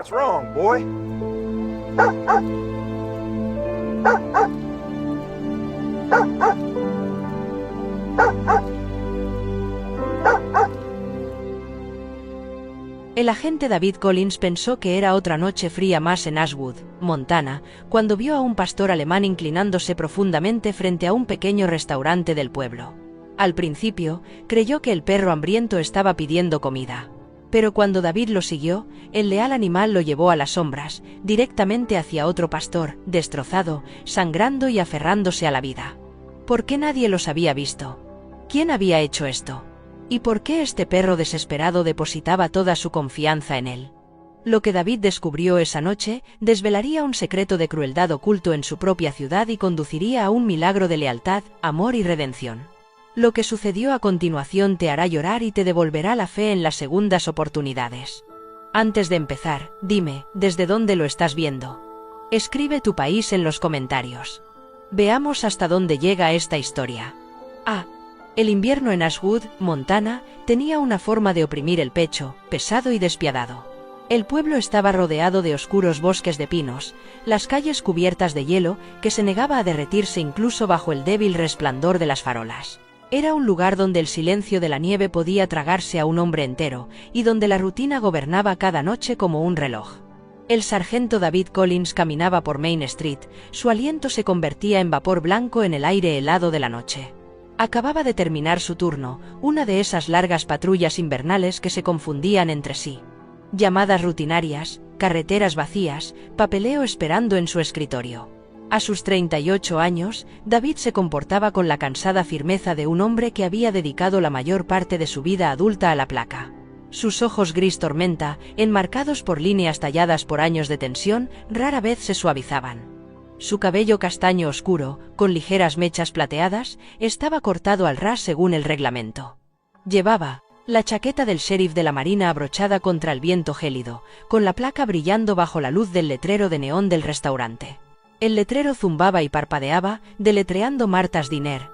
What's wrong, boy? El agente David Collins pensó que era otra noche fría más en Ashwood, Montana, cuando vio a un pastor alemán inclinándose profundamente frente a un pequeño restaurante del pueblo. Al principio, creyó que el perro hambriento estaba pidiendo comida. Pero cuando David lo siguió, el leal animal lo llevó a las sombras, directamente hacia otro pastor, destrozado, sangrando y aferrándose a la vida. ¿Por qué nadie los había visto? ¿Quién había hecho esto? ¿Y por qué este perro desesperado depositaba toda su confianza en él? Lo que David descubrió esa noche desvelaría un secreto de crueldad oculto en su propia ciudad y conduciría a un milagro de lealtad, amor y redención. Lo que sucedió a continuación te hará llorar y te devolverá la fe en las segundas oportunidades. Antes de empezar, dime, ¿desde dónde lo estás viendo? Escribe tu país en los comentarios. Veamos hasta dónde llega esta historia. El invierno en Ashwood, Montana, tenía una forma de oprimir el pecho, pesado y despiadado. El pueblo estaba rodeado de oscuros bosques de pinos, las calles cubiertas de hielo que se negaba a derretirse incluso bajo el débil resplandor de las farolas. Era un lugar donde el silencio de la nieve podía tragarse a un hombre entero, y donde la rutina gobernaba cada noche como un reloj. El sargento David Collins caminaba por Main Street, su aliento se convertía en vapor blanco en el aire helado de la noche. Acababa de terminar su turno, una de esas largas patrullas invernales que se confundían entre sí. Llamadas rutinarias, carreteras vacías, papeleo esperando en su escritorio. A sus 38 años, David se comportaba con la cansada firmeza de un hombre que había dedicado la mayor parte de su vida adulta a la placa. Sus ojos gris tormenta, enmarcados por líneas talladas por años de tensión, rara vez se suavizaban. Su cabello castaño oscuro, con ligeras mechas plateadas, estaba cortado al ras según el reglamento. Llevaba la chaqueta del sheriff de la Marina abrochada contra el viento gélido, con la placa brillando bajo la luz del letrero de neón del restaurante. El letrero zumbaba y parpadeaba, deletreando Martha's Diner,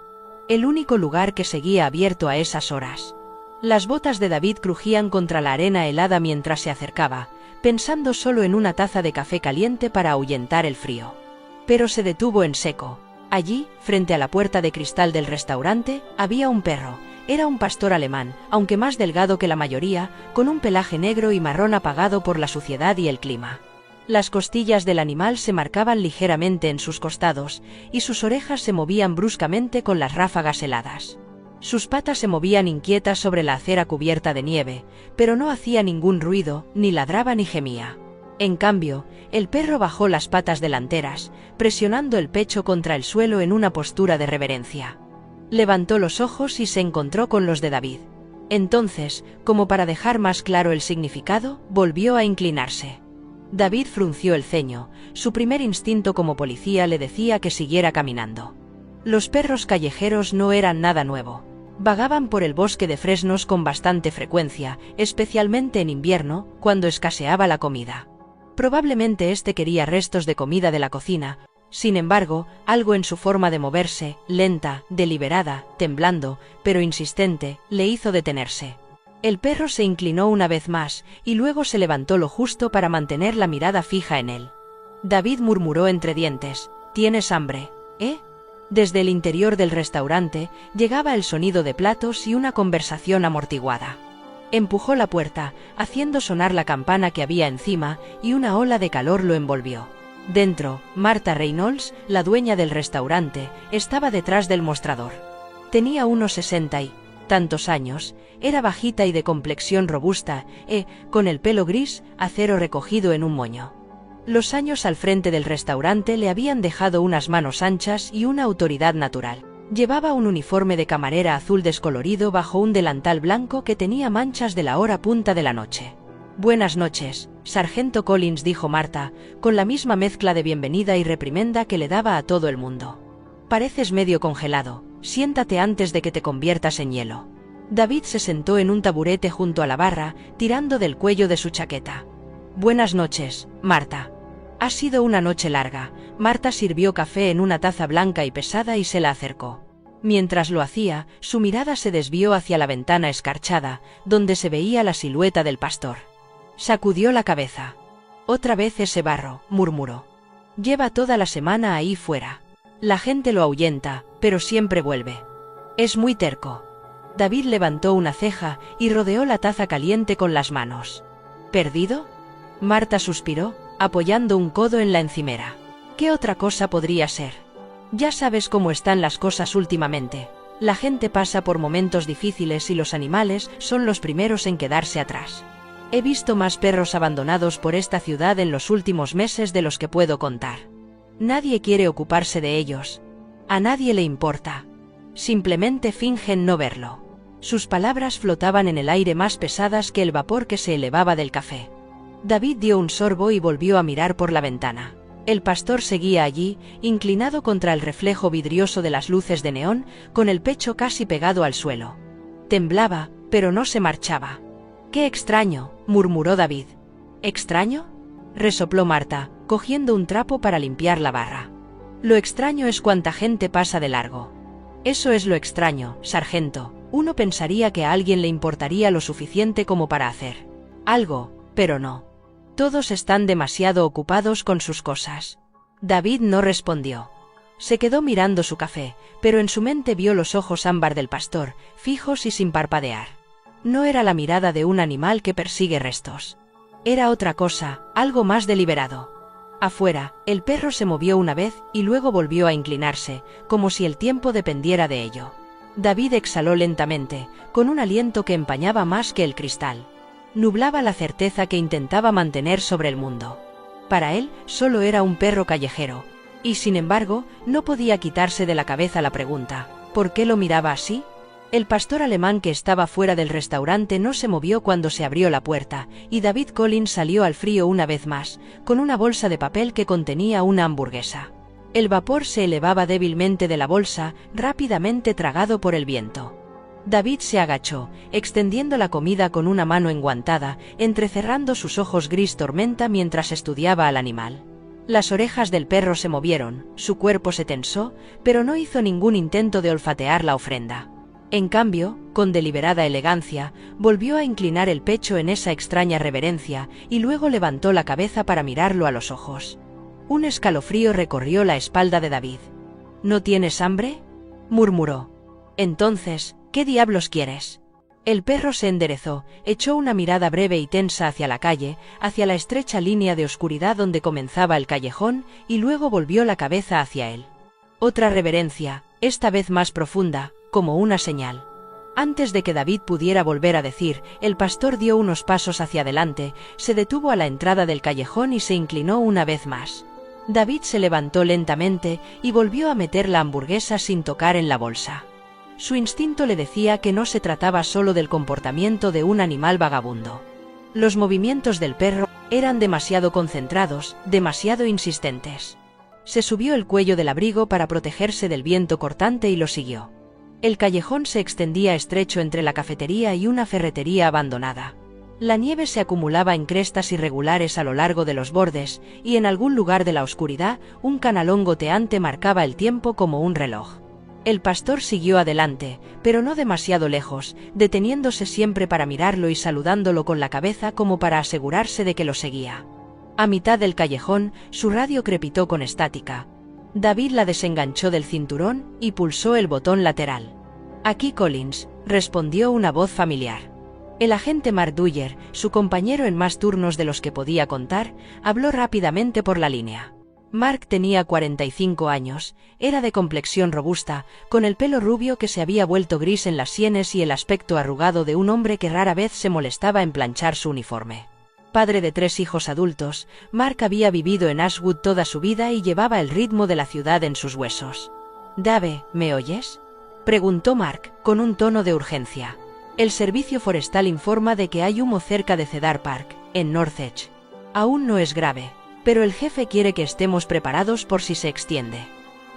el único lugar que seguía abierto a esas horas. Las botas de David crujían contra la arena helada mientras se acercaba, pensando solo en una taza de café caliente para ahuyentar el frío. Pero se detuvo en seco. Allí, frente a la puerta de cristal del restaurante, había un perro. Era un pastor alemán, aunque más delgado que la mayoría, con un pelaje negro y marrón apagado por la suciedad y el clima. Las costillas del animal se marcaban ligeramente en sus costados, y sus orejas se movían bruscamente con las ráfagas heladas. Sus patas se movían inquietas sobre la acera cubierta de nieve, pero no hacía ningún ruido, ni ladraba ni gemía. En cambio, el perro bajó las patas delanteras, presionando el pecho contra el suelo en una postura de reverencia. Levantó los ojos y se encontró con los de David. Entonces, como para dejar más claro el significado, volvió a inclinarse. David frunció el ceño, su primer instinto como policía le decía que siguiera caminando. Los perros callejeros no eran nada nuevo. Vagaban por el bosque de fresnos con bastante frecuencia, especialmente en invierno, cuando escaseaba la comida. Probablemente este quería restos de comida de la cocina. Sin embargo, algo en su forma de moverse, lenta, deliberada, temblando, pero insistente, le hizo detenerse. El perro se inclinó una vez más, y luego se levantó lo justo para mantener la mirada fija en él. David murmuró entre dientes: «¿Tienes hambre, eh?» Desde el interior del restaurante llegaba el sonido de platos y una conversación amortiguada. Empujó la puerta, haciendo sonar la campana que había encima, y una ola de calor lo envolvió. Dentro, Martha Reynolds, la dueña del restaurante, estaba detrás del mostrador. Tenía unos 60 y tantos años, era bajita y de complexión robusta, con el pelo gris, acero recogido en un moño. Los años al frente del restaurante le habían dejado unas manos anchas y una autoridad natural. Llevaba un uniforme de camarera azul descolorido bajo un delantal blanco que tenía manchas de la hora punta de la noche. «Buenas noches, sargento Collins», dijo Martha, con la misma mezcla de bienvenida y reprimenda que le daba a todo el mundo. «Pareces medio congelado, siéntate antes de que te conviertas en hielo». David se sentó en un taburete junto a la barra, tirando del cuello de su chaqueta. «Buenas noches, Martha». «Ha sido una noche larga». Martha sirvió café en una taza blanca y pesada y se la acercó. Mientras lo hacía, su mirada se desvió hacia la ventana escarchada, donde se veía la silueta del pastor. Sacudió la cabeza. Otra vez ese barro, murmuró. Lleva toda la semana ahí fuera. La gente lo ahuyenta, pero siempre vuelve. Es muy terco. David levantó una ceja y rodeó la taza caliente con las manos. ¿Perdido? Marta suspiró, apoyando un codo en la encimera. ¿Qué otra cosa podría ser? Ya sabes cómo están las cosas últimamente. La gente pasa por momentos difíciles y los animales son los primeros en quedarse atrás. He visto más perros abandonados por esta ciudad en los últimos meses de los que puedo contar. Nadie quiere ocuparse de ellos. A nadie le importa. Simplemente fingen no verlo. Sus palabras flotaban en el aire más pesadas que el vapor que se elevaba del café. David dio un sorbo y volvió a mirar por la ventana. El pastor seguía allí, inclinado contra el reflejo vidrioso de las luces de neón, con el pecho casi pegado al suelo. Temblaba, pero no se marchaba. «¡Qué extraño!», murmuró David. «¿Extraño?», resopló Marta, cogiendo un trapo para limpiar la barra. «Lo extraño es cuánta gente pasa de largo». «Eso es lo extraño, sargento. Uno pensaría que a alguien le importaría lo suficiente como para hacer algo, pero no. Todos están demasiado ocupados con sus cosas». David no respondió. Se quedó mirando su café, pero en su mente vio los ojos ámbar del pastor, fijos y sin parpadear. No era la mirada de un animal que persigue restos. Era otra cosa, algo más deliberado. Afuera, el perro se movió una vez y luego volvió a inclinarse, como si el tiempo dependiera de ello. David exhaló lentamente, con un aliento que empañaba más que el cristal. Nublaba la certeza que intentaba mantener sobre el mundo. Para él, solo era un perro callejero, y sin embargo, no podía quitarse de la cabeza la pregunta, ¿por qué lo miraba así? El pastor alemán que estaba fuera del restaurante no se movió cuando se abrió la puerta, y David Collins salió al frío una vez más, con una bolsa de papel que contenía una hamburguesa. El vapor se elevaba débilmente de la bolsa, rápidamente tragado por el viento. David se agachó, extendiendo la comida con una mano enguantada, entrecerrando sus ojos gris tormenta mientras estudiaba al animal. Las orejas del perro se movieron, su cuerpo se tensó, pero no hizo ningún intento de olfatear la ofrenda. En cambio, con deliberada elegancia, volvió a inclinar el pecho en esa extraña reverencia, y luego levantó la cabeza para mirarlo a los ojos. Un escalofrío recorrió la espalda de David. «¿No tienes hambre?», murmuró. «Entonces, ¿qué diablos quieres?». El perro se enderezó, echó una mirada breve y tensa hacia la calle, hacia la estrecha línea de oscuridad donde comenzaba el callejón, y luego volvió la cabeza hacia él. Otra reverencia, esta vez más profunda, como una señal. Antes de que David pudiera volver a decir, el pastor dio unos pasos hacia adelante, se detuvo a la entrada del callejón y se inclinó una vez más. David se levantó lentamente y volvió a meter la hamburguesa sin tocar en la bolsa. Su instinto le decía que no se trataba solo del comportamiento de un animal vagabundo. Los movimientos del perro eran demasiado concentrados, demasiado insistentes. Se subió el cuello del abrigo para protegerse del viento cortante y lo siguió. El callejón se extendía estrecho entre la cafetería y una ferretería abandonada. La nieve se acumulaba en crestas irregulares a lo largo de los bordes, y en algún lugar de la oscuridad, un canalón goteante marcaba el tiempo como un reloj. El pastor siguió adelante, pero no demasiado lejos, deteniéndose siempre para mirarlo y saludándolo con la cabeza como para asegurarse de que lo seguía. A mitad del callejón, su radio crepitó con estática. David la desenganchó del cinturón y pulsó el botón lateral. «Aquí Collins», respondió una voz familiar. El agente Mark Dwyer, su compañero en más turnos de los que podía contar, habló rápidamente por la línea. Mark tenía 45 años, era de complexión robusta, con el pelo rubio que se había vuelto gris en las sienes y el aspecto arrugado de un hombre que rara vez se molestaba en planchar su uniforme. Padre de 3 hijos adultos, Mark había vivido en Ashwood toda su vida y llevaba el ritmo de la ciudad en sus huesos. «Dave, ¿me oyes?», preguntó Mark, con un tono de urgencia. «El servicio forestal informa de que hay humo cerca de Cedar Park, en North Edge. Aún no es grave, pero el jefe quiere que estemos preparados por si se extiende.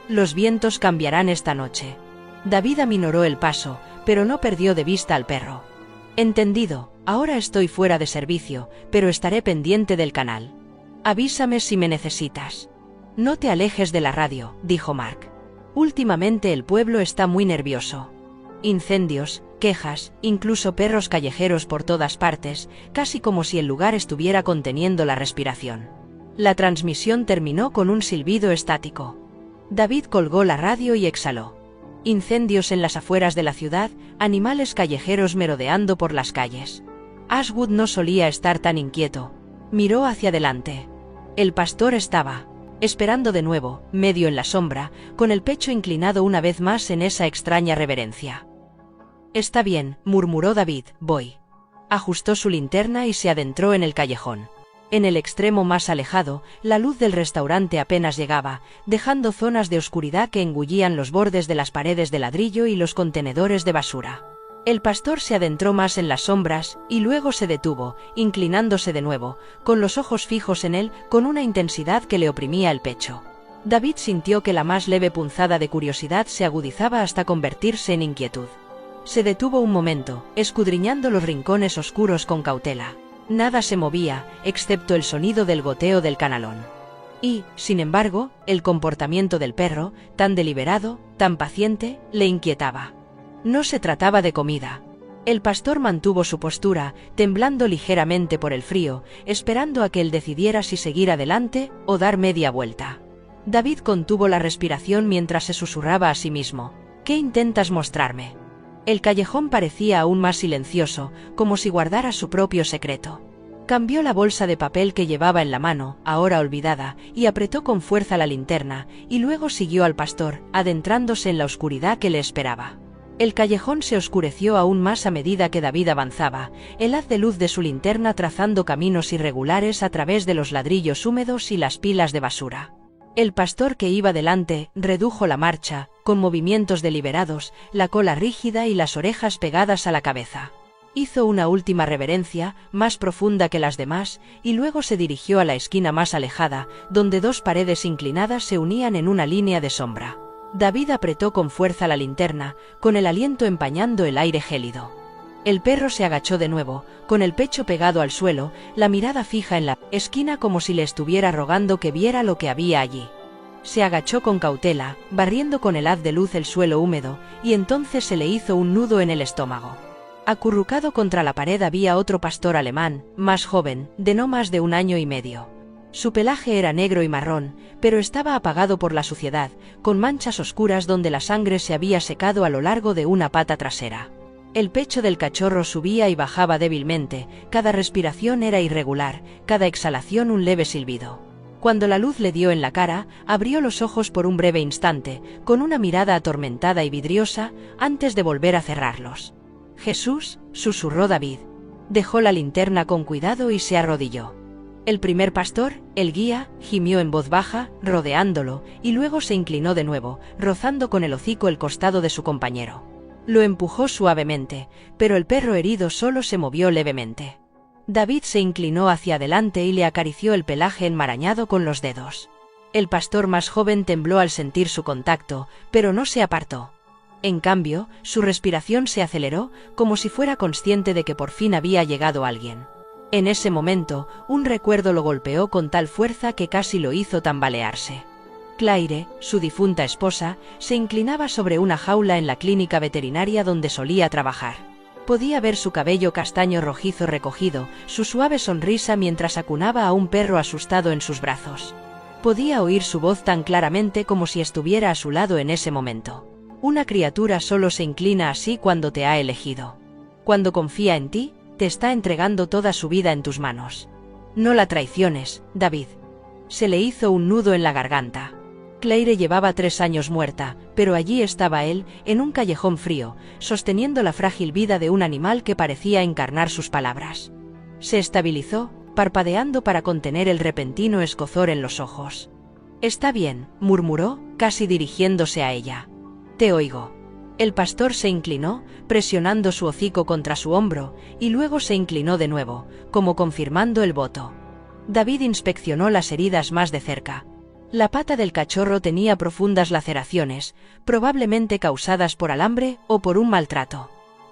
Los vientos cambiarán esta noche». David aminoró el paso, pero no perdió de vista al perro. «Entendido, ahora estoy fuera de servicio, pero estaré pendiente del canal. Avísame si me necesitas». «No te alejes de la radio», dijo Mark. «Últimamente el pueblo está muy nervioso. Incendios, quejas, incluso perros callejeros por todas partes, casi como si el lugar estuviera conteniendo la respiración. La transmisión terminó con un silbido estático. David colgó la radio y exhaló. Incendios en las afueras de la ciudad, animales callejeros merodeando por las calles. Ashwood no solía estar tan inquieto. Miró hacia adelante. El pastor estaba esperando de nuevo, medio en la sombra, con el pecho inclinado una vez más en esa extraña reverencia. «Está bien», murmuró David, «voy». Ajustó su linterna y se adentró en el callejón. En el extremo más alejado, la luz del restaurante apenas llegaba, dejando zonas de oscuridad que engullían los bordes de las paredes de ladrillo y los contenedores de basura. El pastor se adentró más en las sombras, y luego se detuvo, inclinándose de nuevo, con los ojos fijos en él, con una intensidad que le oprimía el pecho. David sintió que la más leve punzada de curiosidad se agudizaba hasta convertirse en inquietud. Se detuvo un momento, escudriñando los rincones oscuros con cautela. Nada se movía, excepto el sonido del goteo del canalón. Y, sin embargo, el comportamiento del perro, tan deliberado, tan paciente, le inquietaba. No se trataba de comida. El pastor mantuvo su postura, temblando ligeramente por el frío, esperando a que él decidiera si seguir adelante o dar media vuelta. David contuvo la respiración mientras se susurraba a sí mismo. «¿Qué intentas mostrarme?». El callejón parecía aún más silencioso, como si guardara su propio secreto. Cambió la bolsa de papel que llevaba en la mano, ahora olvidada, y apretó con fuerza la linterna, y luego siguió al pastor, adentrándose en la oscuridad que le esperaba. El callejón se oscureció aún más a medida que David avanzaba, el haz de luz de su linterna trazando caminos irregulares a través de los ladrillos húmedos y las pilas de basura. El pastor que iba delante redujo la marcha, con movimientos deliberados, la cola rígida y las orejas pegadas a la cabeza. Hizo una última reverencia, más profunda que las demás, y luego se dirigió a la esquina más alejada, donde dos paredes inclinadas se unían en una línea de sombra. David apretó con fuerza la linterna, con el aliento empañando el aire gélido. El perro se agachó de nuevo, con el pecho pegado al suelo, la mirada fija en la esquina como si le estuviera rogando que viera lo que había allí. Se agachó con cautela, barriendo con el haz de luz el suelo húmedo, y entonces se le hizo un nudo en el estómago. Acurrucado contra la pared había otro pastor alemán, más joven, de no más de 1 año y medio. Su pelaje era negro y marrón, pero estaba apagado por la suciedad, con manchas oscuras donde la sangre se había secado a lo largo de una pata trasera. El pecho del cachorro subía y bajaba débilmente, cada respiración era irregular, cada exhalación un leve silbido. Cuando la luz le dio en la cara, abrió los ojos por un breve instante, con una mirada atormentada y vidriosa, antes de volver a cerrarlos. «Jesús», susurró David. Dejó la linterna con cuidado y se arrodilló. El primer pastor, el guía, gimió en voz baja, rodeándolo, y luego se inclinó de nuevo, rozando con el hocico el costado de su compañero. Lo empujó suavemente, pero el perro herido solo se movió levemente. David se inclinó hacia adelante y le acarició el pelaje enmarañado con los dedos. El pastor más joven tembló al sentir su contacto, pero no se apartó. En cambio, su respiración se aceleró, como si fuera consciente de que por fin había llegado alguien. En ese momento, un recuerdo lo golpeó con tal fuerza que casi lo hizo tambalearse. Claire, su difunta esposa, se inclinaba sobre una jaula en la clínica veterinaria donde solía trabajar. Podía ver su cabello castaño rojizo recogido, su suave sonrisa mientras acunaba a un perro asustado en sus brazos. Podía oír su voz tan claramente como si estuviera a su lado en ese momento. Una criatura solo se inclina así cuando te ha elegido. Cuando confía en ti, te está entregando toda su vida en tus manos. No la traiciones, David. Se le hizo un nudo en la garganta. Claire llevaba 3 años muerta, pero allí estaba él, en un callejón frío, sosteniendo la frágil vida de un animal que parecía encarnar sus palabras. Se estabilizó, parpadeando para contener el repentino escozor en los ojos. «Está bien», murmuró, casi dirigiéndose a ella. «Te oigo». El pastor se inclinó, presionando su hocico contra su hombro, y luego se inclinó de nuevo, como confirmando el voto. David inspeccionó las heridas más de cerca. La pata del cachorro tenía profundas laceraciones, probablemente causadas por alambre o por un maltrato.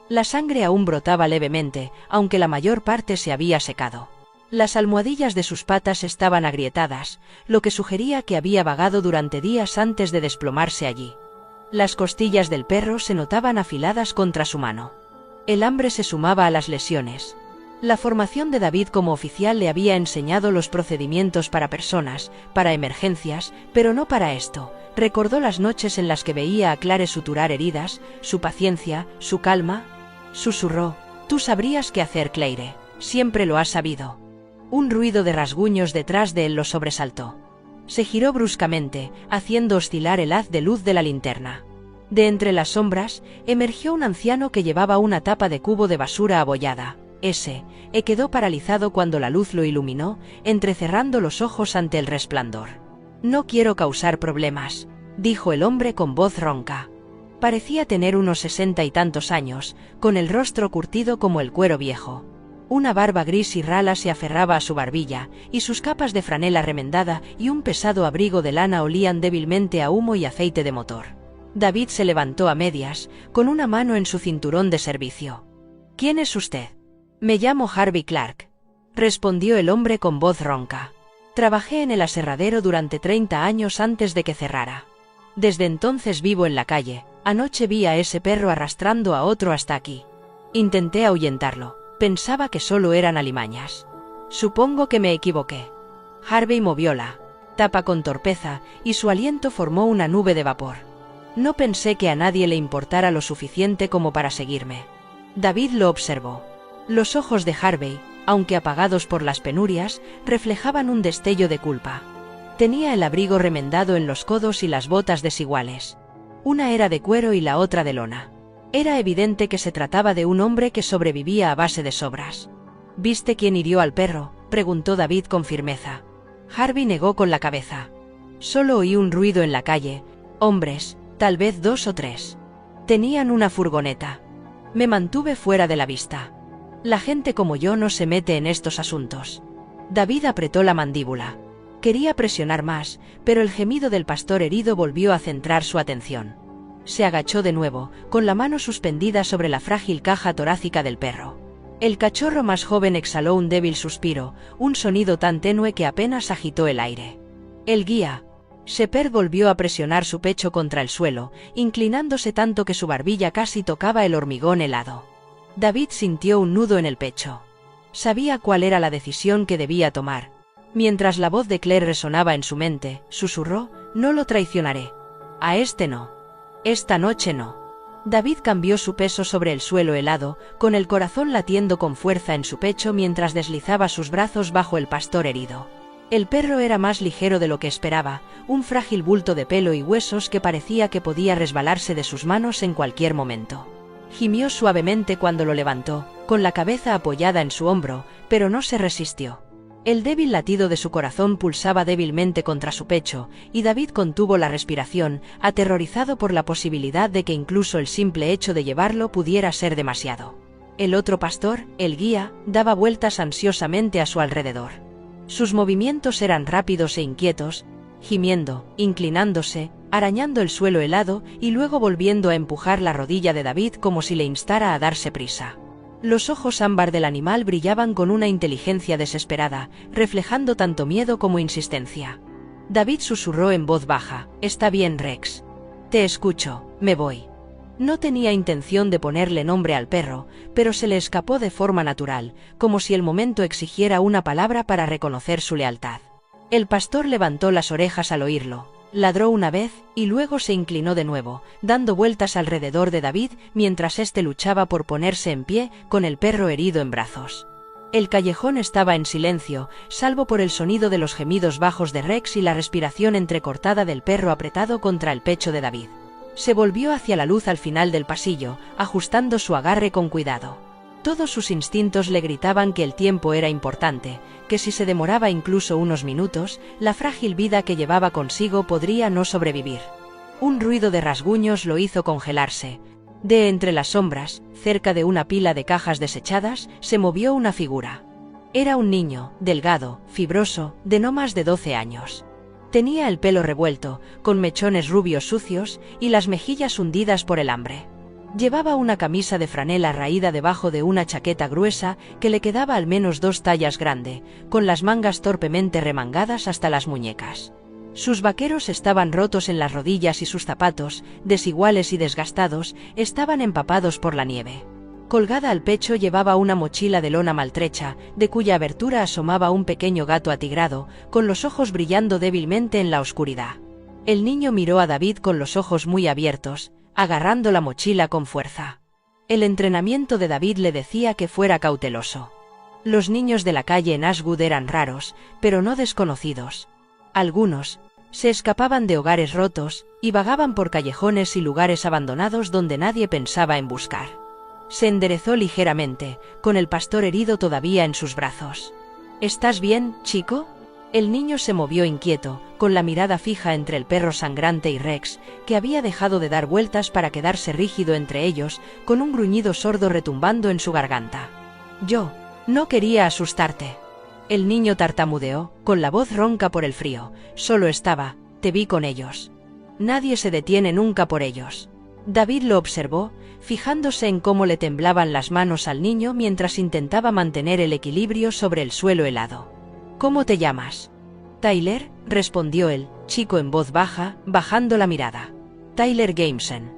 La sangre aún brotaba levemente, aunque la mayor parte se había secado. Las almohadillas de sus patas estaban agrietadas, lo que sugería que había vagado durante días antes de desplomarse allí. Las costillas del perro se notaban afiladas contra su mano. El hambre se sumaba a las lesiones. La formación de David como oficial le había enseñado los procedimientos para personas, para emergencias, pero no para esto. Recordó las noches en las que veía a Claire suturar heridas, su paciencia, su calma. Susurró: «Tú sabrías qué hacer, Claire. Siempre lo has sabido». Un ruido de rasguños detrás de él lo sobresaltó. Se giró bruscamente, haciendo oscilar el haz de luz de la linterna. De entre las sombras, emergió un anciano que llevaba una tapa de cubo de basura abollada. Quedó paralizado cuando la luz lo iluminó, entrecerrando los ojos ante el resplandor. «No quiero causar problemas», dijo el hombre con voz ronca. Parecía tener unos 60 y tantos años, con el rostro curtido como el cuero viejo. Una barba gris y rala se aferraba a su barbilla, y sus capas de franela remendada y un pesado abrigo de lana olían débilmente a humo y aceite de motor. David se levantó a medias, con una mano en su cinturón de servicio. «¿Quién es usted?» «Me llamo Harvey Clark», respondió el hombre con voz ronca. «Trabajé en el aserradero durante 30 años antes de que cerrara. Desde entonces vivo en la calle. Anoche vi a ese perro arrastrando a otro hasta aquí. Intenté ahuyentarlo. Pensaba que solo eran alimañas. Supongo que me equivoqué». Harvey movió la tapa con torpeza, y su aliento formó una nube de vapor. «No pensé que a nadie le importara lo suficiente como para seguirme». David lo observó. Los ojos de Harvey, aunque apagados por las penurias, reflejaban un destello de culpa. Tenía el abrigo remendado en los codos y las botas desiguales. Una era de cuero y la otra de lona. Era evidente que se trataba de un hombre que sobrevivía a base de sobras. «¿Viste quién hirió al perro?», preguntó David con firmeza. Harvey negó con la cabeza. «Solo oí un ruido en la calle. Hombres, tal vez 2 o 3. Tenían una furgoneta. Me mantuve fuera de la vista. La gente como yo no se mete en estos asuntos». David apretó la mandíbula. Quería presionar más, pero el gemido del pastor herido volvió a centrar su atención. Se agachó de nuevo, con la mano suspendida sobre la frágil caja torácica del perro. El cachorro más joven exhaló un débil suspiro, un sonido tan tenue que apenas agitó el aire. «El guía». Shepard volvió a presionar su pecho contra el suelo, inclinándose tanto que su barbilla casi tocaba el hormigón helado. David sintió un nudo en el pecho. Sabía cuál era la decisión que debía tomar. Mientras la voz de Claire resonaba en su mente, susurró: «No lo traicionaré. A este no. Esta noche no». David cambió su peso sobre el suelo helado, con el corazón latiendo con fuerza en su pecho mientras deslizaba sus brazos bajo el pastor herido. El perro era más ligero de lo que esperaba, un frágil bulto de pelo y huesos que parecía que podía resbalarse de sus manos en cualquier momento. Gimió suavemente cuando lo levantó, con la cabeza apoyada en su hombro, pero no se resistió. El débil latido de su corazón pulsaba débilmente contra su pecho, y David contuvo la respiración, aterrorizado por la posibilidad de que incluso el simple hecho de llevarlo pudiera ser demasiado. El otro pastor, el guía, daba vueltas ansiosamente a su alrededor. Sus movimientos eran rápidos e inquietos, gimiendo, inclinándose, arañando el suelo helado y luego volviendo a empujar la rodilla de David como si le instara a darse prisa. Los ojos ámbar del animal brillaban con una inteligencia desesperada, reflejando tanto miedo como insistencia. David susurró en voz baja: «Está bien, Rex. Te escucho, me voy». No tenía intención de ponerle nombre al perro, pero se le escapó de forma natural, como si el momento exigiera una palabra para reconocer su lealtad. El pastor levantó las orejas al oírlo, ladró una vez y luego se inclinó de nuevo, dando vueltas alrededor de David mientras éste luchaba por ponerse en pie con el perro herido en brazos. El callejón estaba en silencio, salvo por el sonido de los gemidos bajos de Rex y la respiración entrecortada del perro apretado contra el pecho de David. Se volvió hacia la luz al final del pasillo, ajustando su agarre con cuidado. Todos sus instintos le gritaban que el tiempo era importante, que si se demoraba incluso unos minutos, la frágil vida que llevaba consigo podría no sobrevivir. Un ruido de rasguños lo hizo congelarse. De entre las sombras, cerca de una pila de cajas desechadas, se movió una figura. Era un niño, delgado, fibroso, de no más de 12 años. Tenía el pelo revuelto, con mechones rubios sucios, y las mejillas hundidas por el hambre. Llevaba una camisa de franela raída debajo de una chaqueta gruesa que le quedaba al menos 2 tallas grande, con las mangas torpemente remangadas hasta las muñecas. Sus vaqueros estaban rotos en las rodillas y sus zapatos, desiguales y desgastados, estaban empapados por la nieve. Colgada al pecho llevaba una mochila de lona maltrecha, de cuya abertura asomaba un pequeño gato atigrado, con los ojos brillando débilmente en la oscuridad. El niño miró a David con los ojos muy abiertos, agarrando la mochila con fuerza. El entrenamiento de David le decía que fuera cauteloso. Los niños de la calle en Ashwood eran raros, pero no desconocidos. Algunos se escapaban de hogares rotos y vagaban por callejones y lugares abandonados donde nadie pensaba en buscar. Se enderezó ligeramente, con el pastor herido todavía en sus brazos. ¿Estás bien, chico? El niño se movió inquieto, con la mirada fija entre el perro sangrante y Rex, que había dejado de dar vueltas para quedarse rígido entre ellos, con un gruñido sordo retumbando en su garganta. Yo no quería asustarte. El niño tartamudeó, con la voz ronca por el frío. Solo te vi con ellos. Nadie se detiene nunca por ellos. David lo observó, fijándose en cómo le temblaban las manos al niño mientras intentaba mantener el equilibrio sobre el suelo helado. ¿Cómo te llamas? Tyler, respondió el chico en voz baja, bajando la mirada. Tyler Jameson.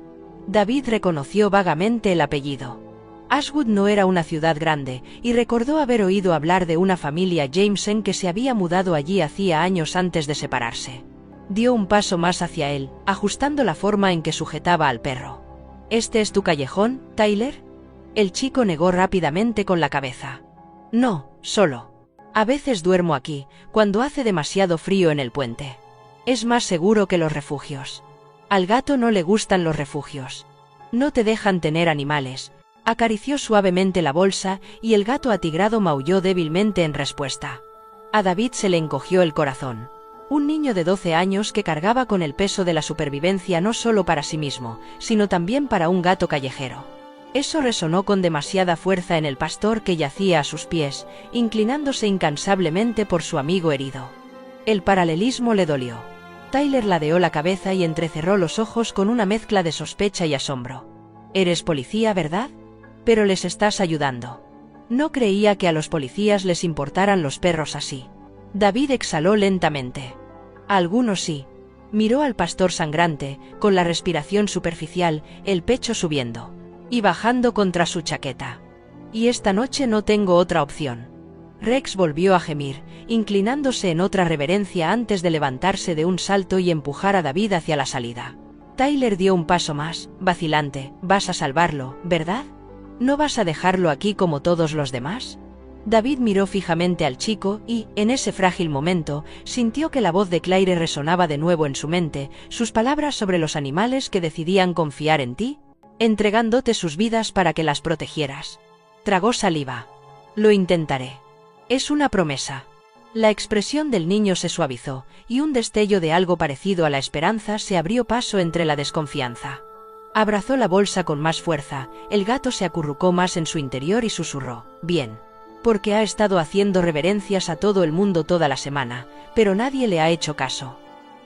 David reconoció vagamente el apellido. Ashwood no era una ciudad grande, y recordó haber oído hablar de una familia Jameson que se había mudado allí hacía años antes de separarse. Dio un paso más hacia él, ajustando la forma en que sujetaba al perro. ¿Este es tu callejón, Tyler? El chico negó rápidamente con la cabeza. No, solo. A veces duermo aquí, cuando hace demasiado frío en el puente. Es más seguro que los refugios. Al gato no le gustan los refugios. No te dejan tener animales. Acarició suavemente la bolsa y el gato atigrado maulló débilmente en respuesta. A David se le encogió el corazón. Un niño de 12 años que cargaba con el peso de la supervivencia no solo para sí mismo, sino también para un gato callejero. Eso resonó con demasiada fuerza en el pastor que yacía a sus pies, inclinándose incansablemente por su amigo herido. El paralelismo le dolió. Tyler ladeó la cabeza y entrecerró los ojos con una mezcla de sospecha y asombro. «Eres policía, ¿verdad? Pero les estás ayudando». No creía que a los policías les importaran los perros así. David exhaló lentamente. A algunos sí. Miró al pastor sangrante, con la respiración superficial, el pecho subiendo y bajando contra su chaqueta. Y esta noche no tengo otra opción. Rex volvió a gemir, inclinándose en otra reverencia antes de levantarse de un salto y empujar a David hacia la salida. Tyler dio un paso más, vacilante. «Vas a salvarlo, ¿verdad? ¿No vas a dejarlo aquí como todos los demás?» David miró fijamente al chico y, en ese frágil momento, sintió que la voz de Claire resonaba de nuevo en su mente, sus palabras sobre los animales que decidían confiar en ti, entregándote sus vidas para que las protegieras. Tragó saliva. «Lo intentaré. Es una promesa». La expresión del niño se suavizó, y un destello de algo parecido a la esperanza se abrió paso entre la desconfianza. Abrazó la bolsa con más fuerza, el gato se acurrucó más en su interior y susurró: «Bien. Porque ha estado haciendo reverencias a todo el mundo toda la semana, pero nadie le ha hecho caso.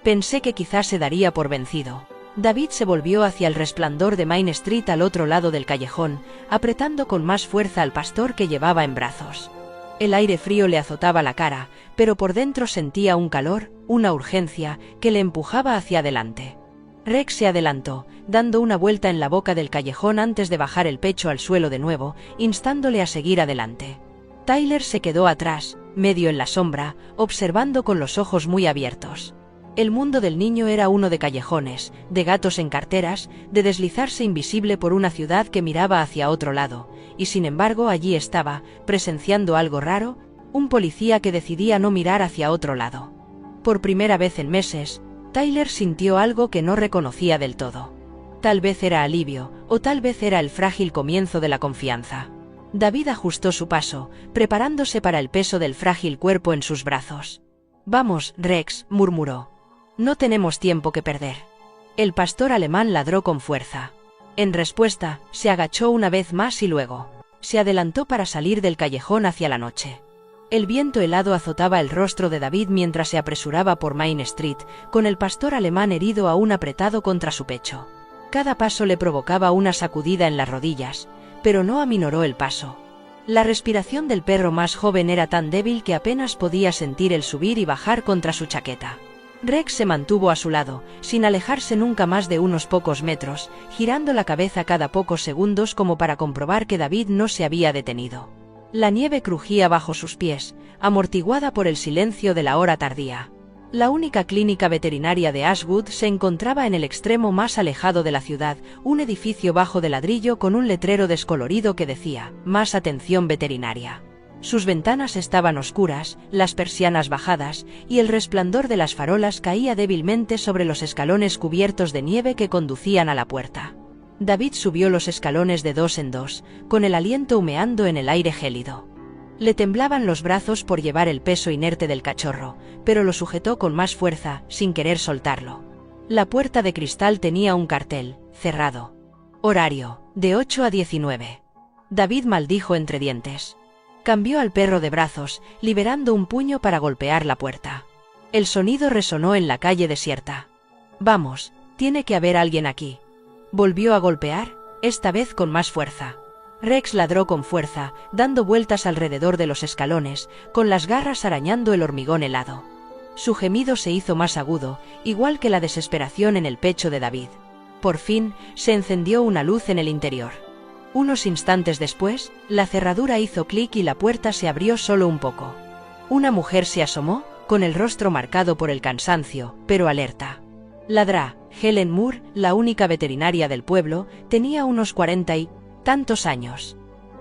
Pensé que quizás se daría por vencido». David se volvió hacia el resplandor de Main Street al otro lado del callejón, apretando con más fuerza al pastor que llevaba en brazos. El aire frío le azotaba la cara, pero por dentro sentía un calor, una urgencia, que le empujaba hacia adelante. Rex se adelantó, dando una vuelta en la boca del callejón antes de bajar el pecho al suelo de nuevo, instándole a seguir adelante. Tyler se quedó atrás, medio en la sombra, observando con los ojos muy abiertos. El mundo del niño era uno de callejones, de gatos en carteras, de deslizarse invisible por una ciudad que miraba hacia otro lado, y sin embargo allí estaba, presenciando algo raro, un policía que decidía no mirar hacia otro lado. Por primera vez en meses, Tyler sintió algo que no reconocía del todo. Tal vez era alivio, o tal vez era el frágil comienzo de la confianza. David ajustó su paso, preparándose para el peso del frágil cuerpo en sus brazos. «Vamos, Rex», murmuró. «No tenemos tiempo que perder». El pastor alemán ladró con fuerza. En respuesta, se agachó una vez más y luego se adelantó para salir del callejón hacia la noche. El viento helado azotaba el rostro de David mientras se apresuraba por Main Street, con el pastor alemán herido aún apretado contra su pecho. Cada paso le provocaba una sacudida en las rodillas, pero no aminoró el paso. La respiración del perro más joven era tan débil que apenas podía sentir el subir y bajar contra su chaqueta. Rex se mantuvo a su lado, sin alejarse nunca más de unos pocos metros, girando la cabeza cada pocos segundos como para comprobar que David no se había detenido. La nieve crujía bajo sus pies, amortiguada por el silencio de la hora tardía. La única clínica veterinaria de Ashwood se encontraba en el extremo más alejado de la ciudad, un edificio bajo de ladrillo con un letrero descolorido que decía, «Más atención veterinaria». Sus ventanas estaban oscuras, las persianas bajadas, y el resplandor de las farolas caía débilmente sobre los escalones cubiertos de nieve que conducían a la puerta. David subió los escalones de dos en dos, con el aliento humeando en el aire gélido. Le temblaban los brazos por llevar el peso inerte del cachorro, pero lo sujetó con más fuerza, sin querer soltarlo. La puerta de cristal tenía un cartel, cerrado. Horario, de 8 a 19. David maldijo entre dientes. Cambió al perro de brazos, liberando un puño para golpear la puerta. El sonido resonó en la calle desierta. «Vamos, tiene que haber alguien aquí». Volvió a golpear, esta vez con más fuerza. Rex ladró con fuerza, dando vueltas alrededor de los escalones, con las garras arañando el hormigón helado. Su gemido se hizo más agudo, igual que la desesperación en el pecho de David. Por fin, se encendió una luz en el interior. Unos instantes después, la cerradura hizo clic y la puerta se abrió solo un poco. Una mujer se asomó, con el rostro marcado por el cansancio, pero alerta. Ladrá, Helen Moore, la única veterinaria del pueblo, tenía unos 40 y tantos años.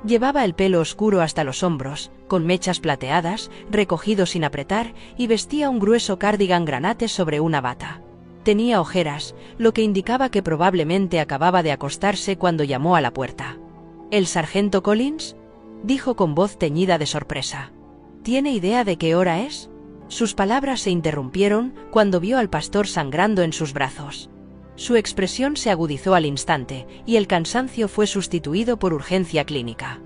Llevaba el pelo oscuro hasta los hombros, con mechas plateadas, recogido sin apretar, y vestía un grueso cardigan granate sobre una bata. Tenía ojeras, lo que indicaba que probablemente acababa de acostarse cuando llamó a la puerta. «¿El sargento Collins?», dijo con voz teñida de sorpresa. «¿Tiene idea de qué hora es?». Sus palabras se interrumpieron cuando vio al pastor sangrando en sus brazos. Su expresión se agudizó al instante, y el cansancio fue sustituido por urgencia clínica.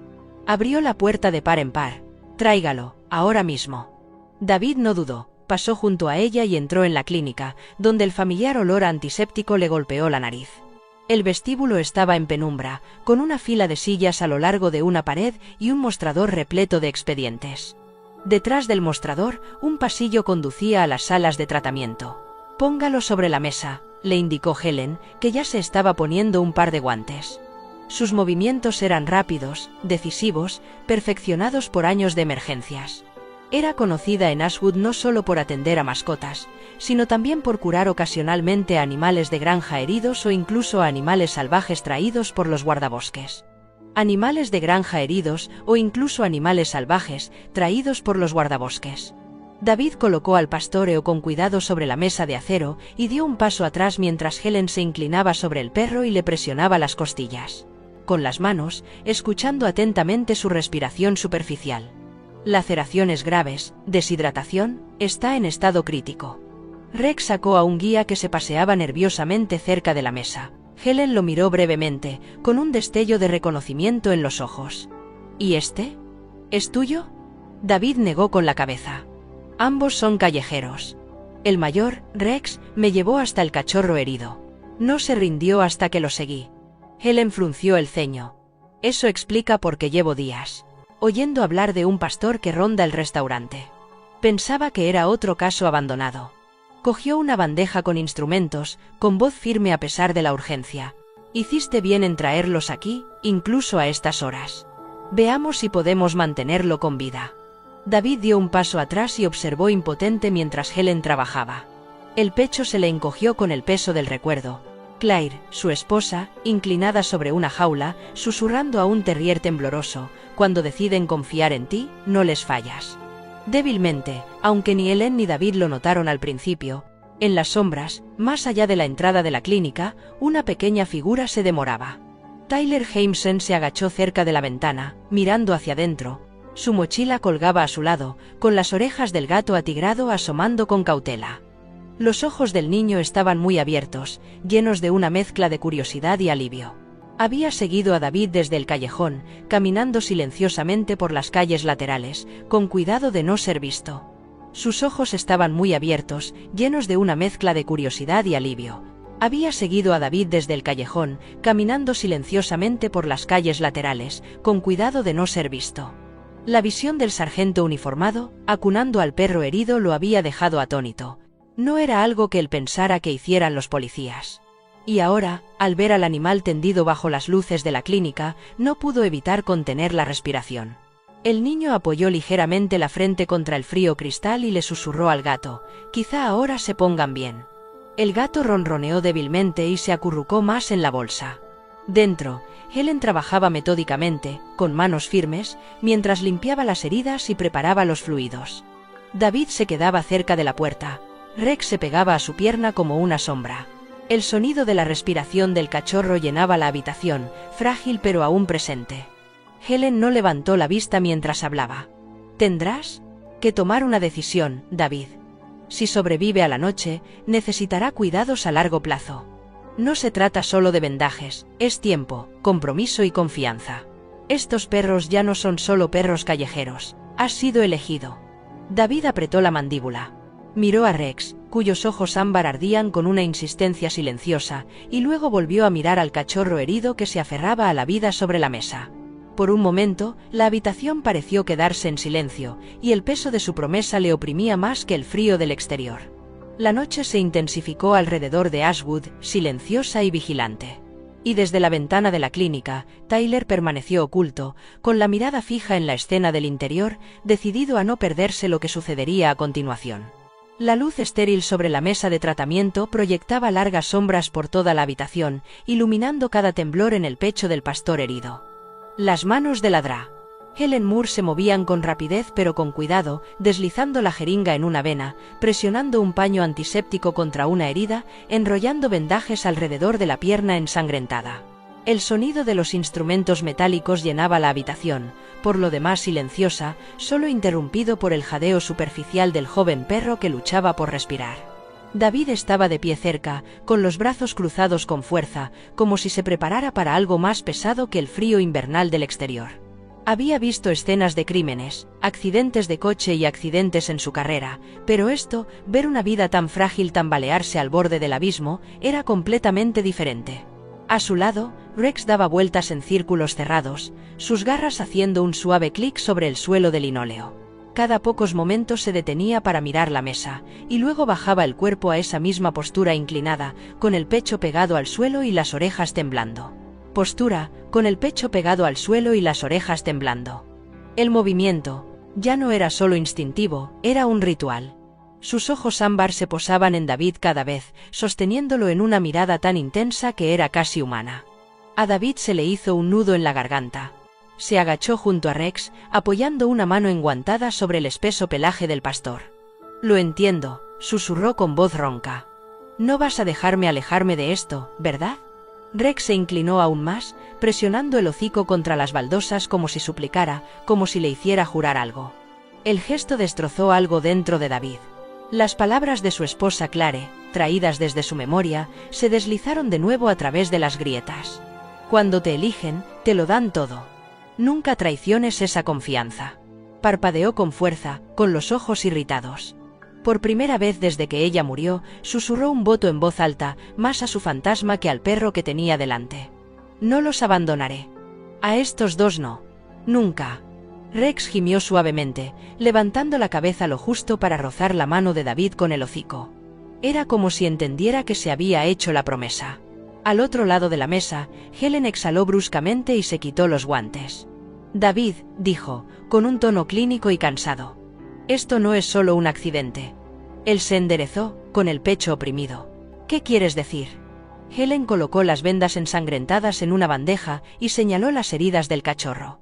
Abrió la puerta de par en par. «Tráigalo, ahora mismo». David no dudó, pasó junto a ella y entró en la clínica, donde el familiar olor a antiséptico le golpeó la nariz. El vestíbulo estaba en penumbra, con una fila de sillas a lo largo de una pared y un mostrador repleto de expedientes. Detrás del mostrador, un pasillo conducía a las salas de tratamiento. «Póngalo sobre la mesa», le indicó Helen, que ya se estaba poniendo un par de guantes. Sus movimientos eran rápidos, decisivos, perfeccionados por años de emergencias. Era conocida en Ashwood no solo por atender a mascotas, sino también por curar ocasionalmente a animales de granja heridos o incluso a animales salvajes traídos por los guardabosques. Animales de granja heridos o incluso animales salvajes traídos por los guardabosques. David colocó al pastoreo con cuidado sobre la mesa de acero y dio un paso atrás mientras Helen se inclinaba sobre el perro y le presionaba las costillas. Con las manos, escuchando atentamente su respiración superficial. Laceraciones graves, deshidratación, está en estado crítico. Rex sacó a un guía que se paseaba nerviosamente cerca de la mesa. Helen lo miró brevemente, con un destello de reconocimiento en los ojos. «¿Y este? ¿Es tuyo?». David negó con la cabeza. «Ambos son callejeros. El mayor, Rex, me llevó hasta el cachorro herido. No se rindió hasta que lo seguí». Helen frunció el ceño. «Eso explica por qué llevo días oyendo hablar de un pastor que ronda el restaurante. Pensaba que era otro caso abandonado». Cogió una bandeja con instrumentos, con voz firme a pesar de la urgencia. «Hiciste bien en traerlos aquí, incluso a estas horas. Veamos si podemos mantenerlo con vida». David dio un paso atrás y observó impotente mientras Helen trabajaba. El pecho se le encogió con el peso del recuerdo. Claire, su esposa, inclinada sobre una jaula, susurrando a un terrier tembloroso, «Cuando deciden confiar en ti, no les fallas». Débilmente, aunque ni Helen ni David lo notaron al principio, en las sombras, más allá de la entrada de la clínica, una pequeña figura se demoraba. Tyler Jameson se agachó cerca de la ventana, mirando hacia adentro. Su mochila colgaba a su lado, con las orejas del gato atigrado asomando con cautela. Los ojos del niño estaban muy abiertos, llenos de una mezcla de curiosidad y alivio. Había seguido a David desde el callejón, caminando silenciosamente por las calles laterales, con cuidado de no ser visto. Sus ojos estaban muy abiertos, llenos de una mezcla de curiosidad y alivio. Había seguido a David desde el callejón, caminando silenciosamente por las calles laterales, con cuidado de no ser visto. La visión del sargento uniformado, acunando al perro herido, lo había dejado atónito. No era algo que él pensara que hicieran los policías. Y ahora, al ver al animal tendido bajo las luces de la clínica, no pudo evitar contener la respiración. El niño apoyó ligeramente la frente contra el frío cristal y le susurró al gato: «Quizá ahora se pongan bien». El gato ronroneó débilmente y se acurrucó más en la bolsa. Dentro, Helen trabajaba metódicamente, con manos firmes, mientras limpiaba las heridas y preparaba los fluidos. David se quedaba cerca de la puerta. Rex se pegaba a su pierna como una sombra. El sonido de la respiración del cachorro llenaba la habitación, frágil pero aún presente. Helen no levantó la vista mientras hablaba. «Tendrás que tomar una decisión, David. Si sobrevive a la noche, necesitará cuidados a largo plazo. No se trata solo de vendajes, es tiempo, compromiso y confianza. Estos perros ya no son solo perros callejeros. Has sido elegido». David apretó la mandíbula. Miró a Rex, cuyos ojos ámbar ardían con una insistencia silenciosa, y luego volvió a mirar al cachorro herido que se aferraba a la vida sobre la mesa. Por un momento, la habitación pareció quedarse en silencio, y el peso de su promesa le oprimía más que el frío del exterior. La noche se intensificó alrededor de Ashwood, silenciosa y vigilante. Y desde la ventana de la clínica, Tyler permaneció oculto, con la mirada fija en la escena del interior, decidido a no perderse lo que sucedería a continuación. La luz estéril sobre la mesa de tratamiento proyectaba largas sombras por toda la habitación, iluminando cada temblor en el pecho del pastor herido. Las manos de la Dra. Helen Moore se movían con rapidez pero con cuidado, deslizando la jeringa en una vena, presionando un paño antiséptico contra una herida, enrollando vendajes alrededor de la pierna ensangrentada. El sonido de los instrumentos metálicos llenaba la habitación, por lo demás silenciosa, solo interrumpido por el jadeo superficial del joven perro que luchaba por respirar. David estaba de pie cerca, con los brazos cruzados con fuerza, como si se preparara para algo más pesado que el frío invernal del exterior. Había visto escenas de crímenes, accidentes de coche y accidentes en su carrera, pero esto, ver una vida tan frágil tambalearse al borde del abismo, era completamente diferente. A su lado, Rex daba vueltas en círculos cerrados, sus garras haciendo un suave clic sobre el suelo de linóleo. Cada pocos momentos se detenía para mirar la mesa, y luego bajaba el cuerpo a esa misma postura inclinada, con el pecho pegado al suelo y las orejas temblando. Postura, con el pecho pegado al suelo y las orejas temblando. El movimiento ya no era solo instintivo, era un ritual. Sus ojos ámbar se posaban en David cada vez, sosteniéndolo en una mirada tan intensa que era casi humana. A David se le hizo un nudo en la garganta. Se agachó junto a Rex, apoyando una mano enguantada sobre el espeso pelaje del pastor. «Lo entiendo», susurró con voz ronca. «No vas a dejarme alejarme de esto, ¿verdad?» Rex se inclinó aún más, presionando el hocico contra las baldosas como si suplicara, como si le hiciera jurar algo. El gesto destrozó algo dentro de David. Las palabras de su esposa Clare, traídas desde su memoria, se deslizaron de nuevo a través de las grietas. «Cuando te eligen, te lo dan todo. Nunca traiciones esa confianza». Parpadeó con fuerza, con los ojos irritados. Por primera vez desde que ella murió, susurró un voto en voz alta, más a su fantasma que al perro que tenía delante. «No los abandonaré. A estos dos no. Nunca». Rex gimió suavemente, levantando la cabeza lo justo para rozar la mano de David con el hocico. Era como si entendiera que se había hecho la promesa. Al otro lado de la mesa, Helen exhaló bruscamente y se quitó los guantes. «David», dijo, con un tono clínico y cansado. «Esto no es solo un accidente». Él se enderezó, con el pecho oprimido. «¿Qué quieres decir?» Helen colocó las vendas ensangrentadas en una bandeja y señaló las heridas del cachorro.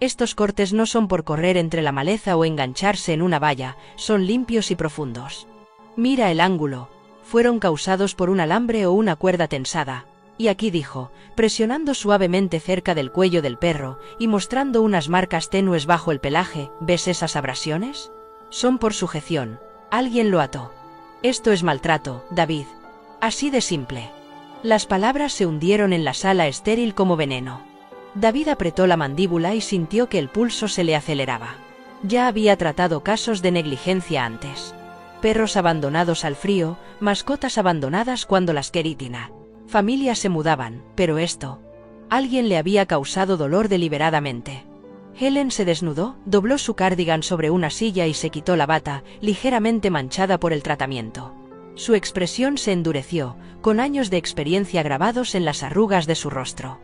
«Estos cortes no son por correr entre la maleza o engancharse en una valla, son limpios y profundos. Mira el ángulo. Fueron causados por un alambre o una cuerda tensada». Y aquí dijo, presionando suavemente cerca del cuello del perro y mostrando unas marcas tenues bajo el pelaje, ¿ves esas abrasiones? Son por sujeción. Alguien lo ató. Esto es maltrato, David. Así de simple. Las palabras se hundieron en la sala estéril como veneno. David apretó la mandíbula y sintió que el pulso se le aceleraba. Ya había tratado casos de negligencia antes. Perros abandonados al frío, mascotas abandonadas cuando las quería. Familias se mudaban, pero esto. Alguien le había causado dolor deliberadamente. Helen se desnudó, dobló su cardigan sobre una silla y se quitó la bata, ligeramente manchada por el tratamiento. Su expresión se endureció, con años de experiencia grabados en las arrugas de su rostro.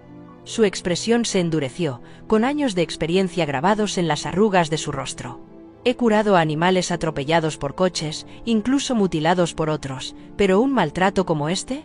Su expresión se endureció, con años de experiencia grabados en las arrugas de su rostro. He curado a animales atropellados por coches, incluso mutilados por otros, pero un maltrato como este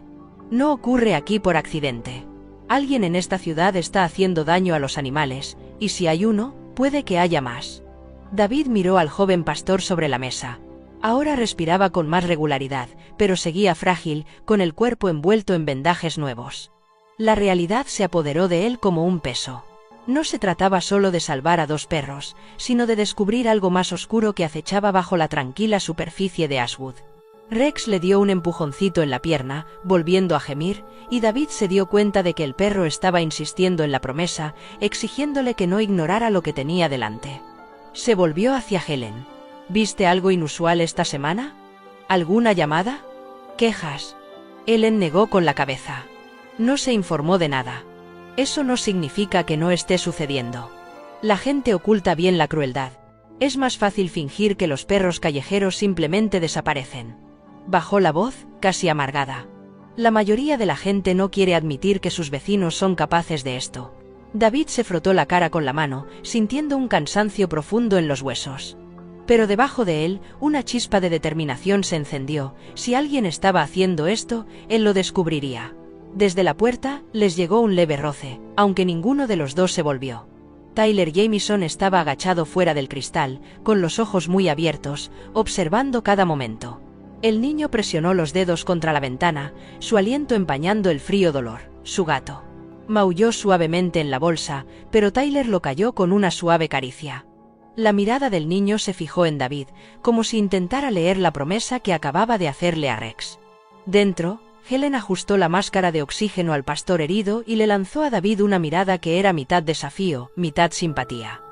no ocurre aquí por accidente. Alguien en esta ciudad está haciendo daño a los animales, y si hay uno, puede que haya más. David miró al joven pastor sobre la mesa. Ahora respiraba con más regularidad, pero seguía frágil, con el cuerpo envuelto en vendajes nuevos. La realidad se apoderó de él como un peso. No se trataba solo de salvar a 2 perros, sino de descubrir algo más oscuro que acechaba bajo la tranquila superficie de Ashwood. Rex le dio un empujoncito en la pierna, volviendo a gemir, y David se dio cuenta de que el perro estaba insistiendo en la promesa, exigiéndole que no ignorara lo que tenía delante. Se volvió hacia Helen. ¿Viste algo inusual esta semana? ¿Alguna llamada? ¿Quejas? Helen negó con la cabeza. No se informó de nada. Eso no significa que no esté sucediendo. La gente oculta bien la crueldad. Es más fácil fingir que los perros callejeros simplemente desaparecen. Bajó la voz, casi amargada. La mayoría de la gente no quiere admitir que sus vecinos son capaces de esto. David se frotó la cara con la mano, sintiendo un cansancio profundo en los huesos. Pero debajo de él, una chispa de determinación se encendió. Si alguien estaba haciendo esto, él lo descubriría. Desde la puerta, les llegó un leve roce, aunque ninguno de los dos se volvió. Tyler Jamieson estaba agachado fuera del cristal, con los ojos muy abiertos, observando cada momento. El niño presionó los dedos contra la ventana, su aliento empañando el frío dolor. Su gato maulló suavemente en la bolsa, pero Tyler lo calló con una suave caricia. La mirada del niño se fijó en David, como si intentara leer la promesa que acababa de hacerle a Rex. Dentro, Helen ajustó la máscara de oxígeno al pastor herido y le lanzó a David una mirada que era mitad desafío, mitad simpatía.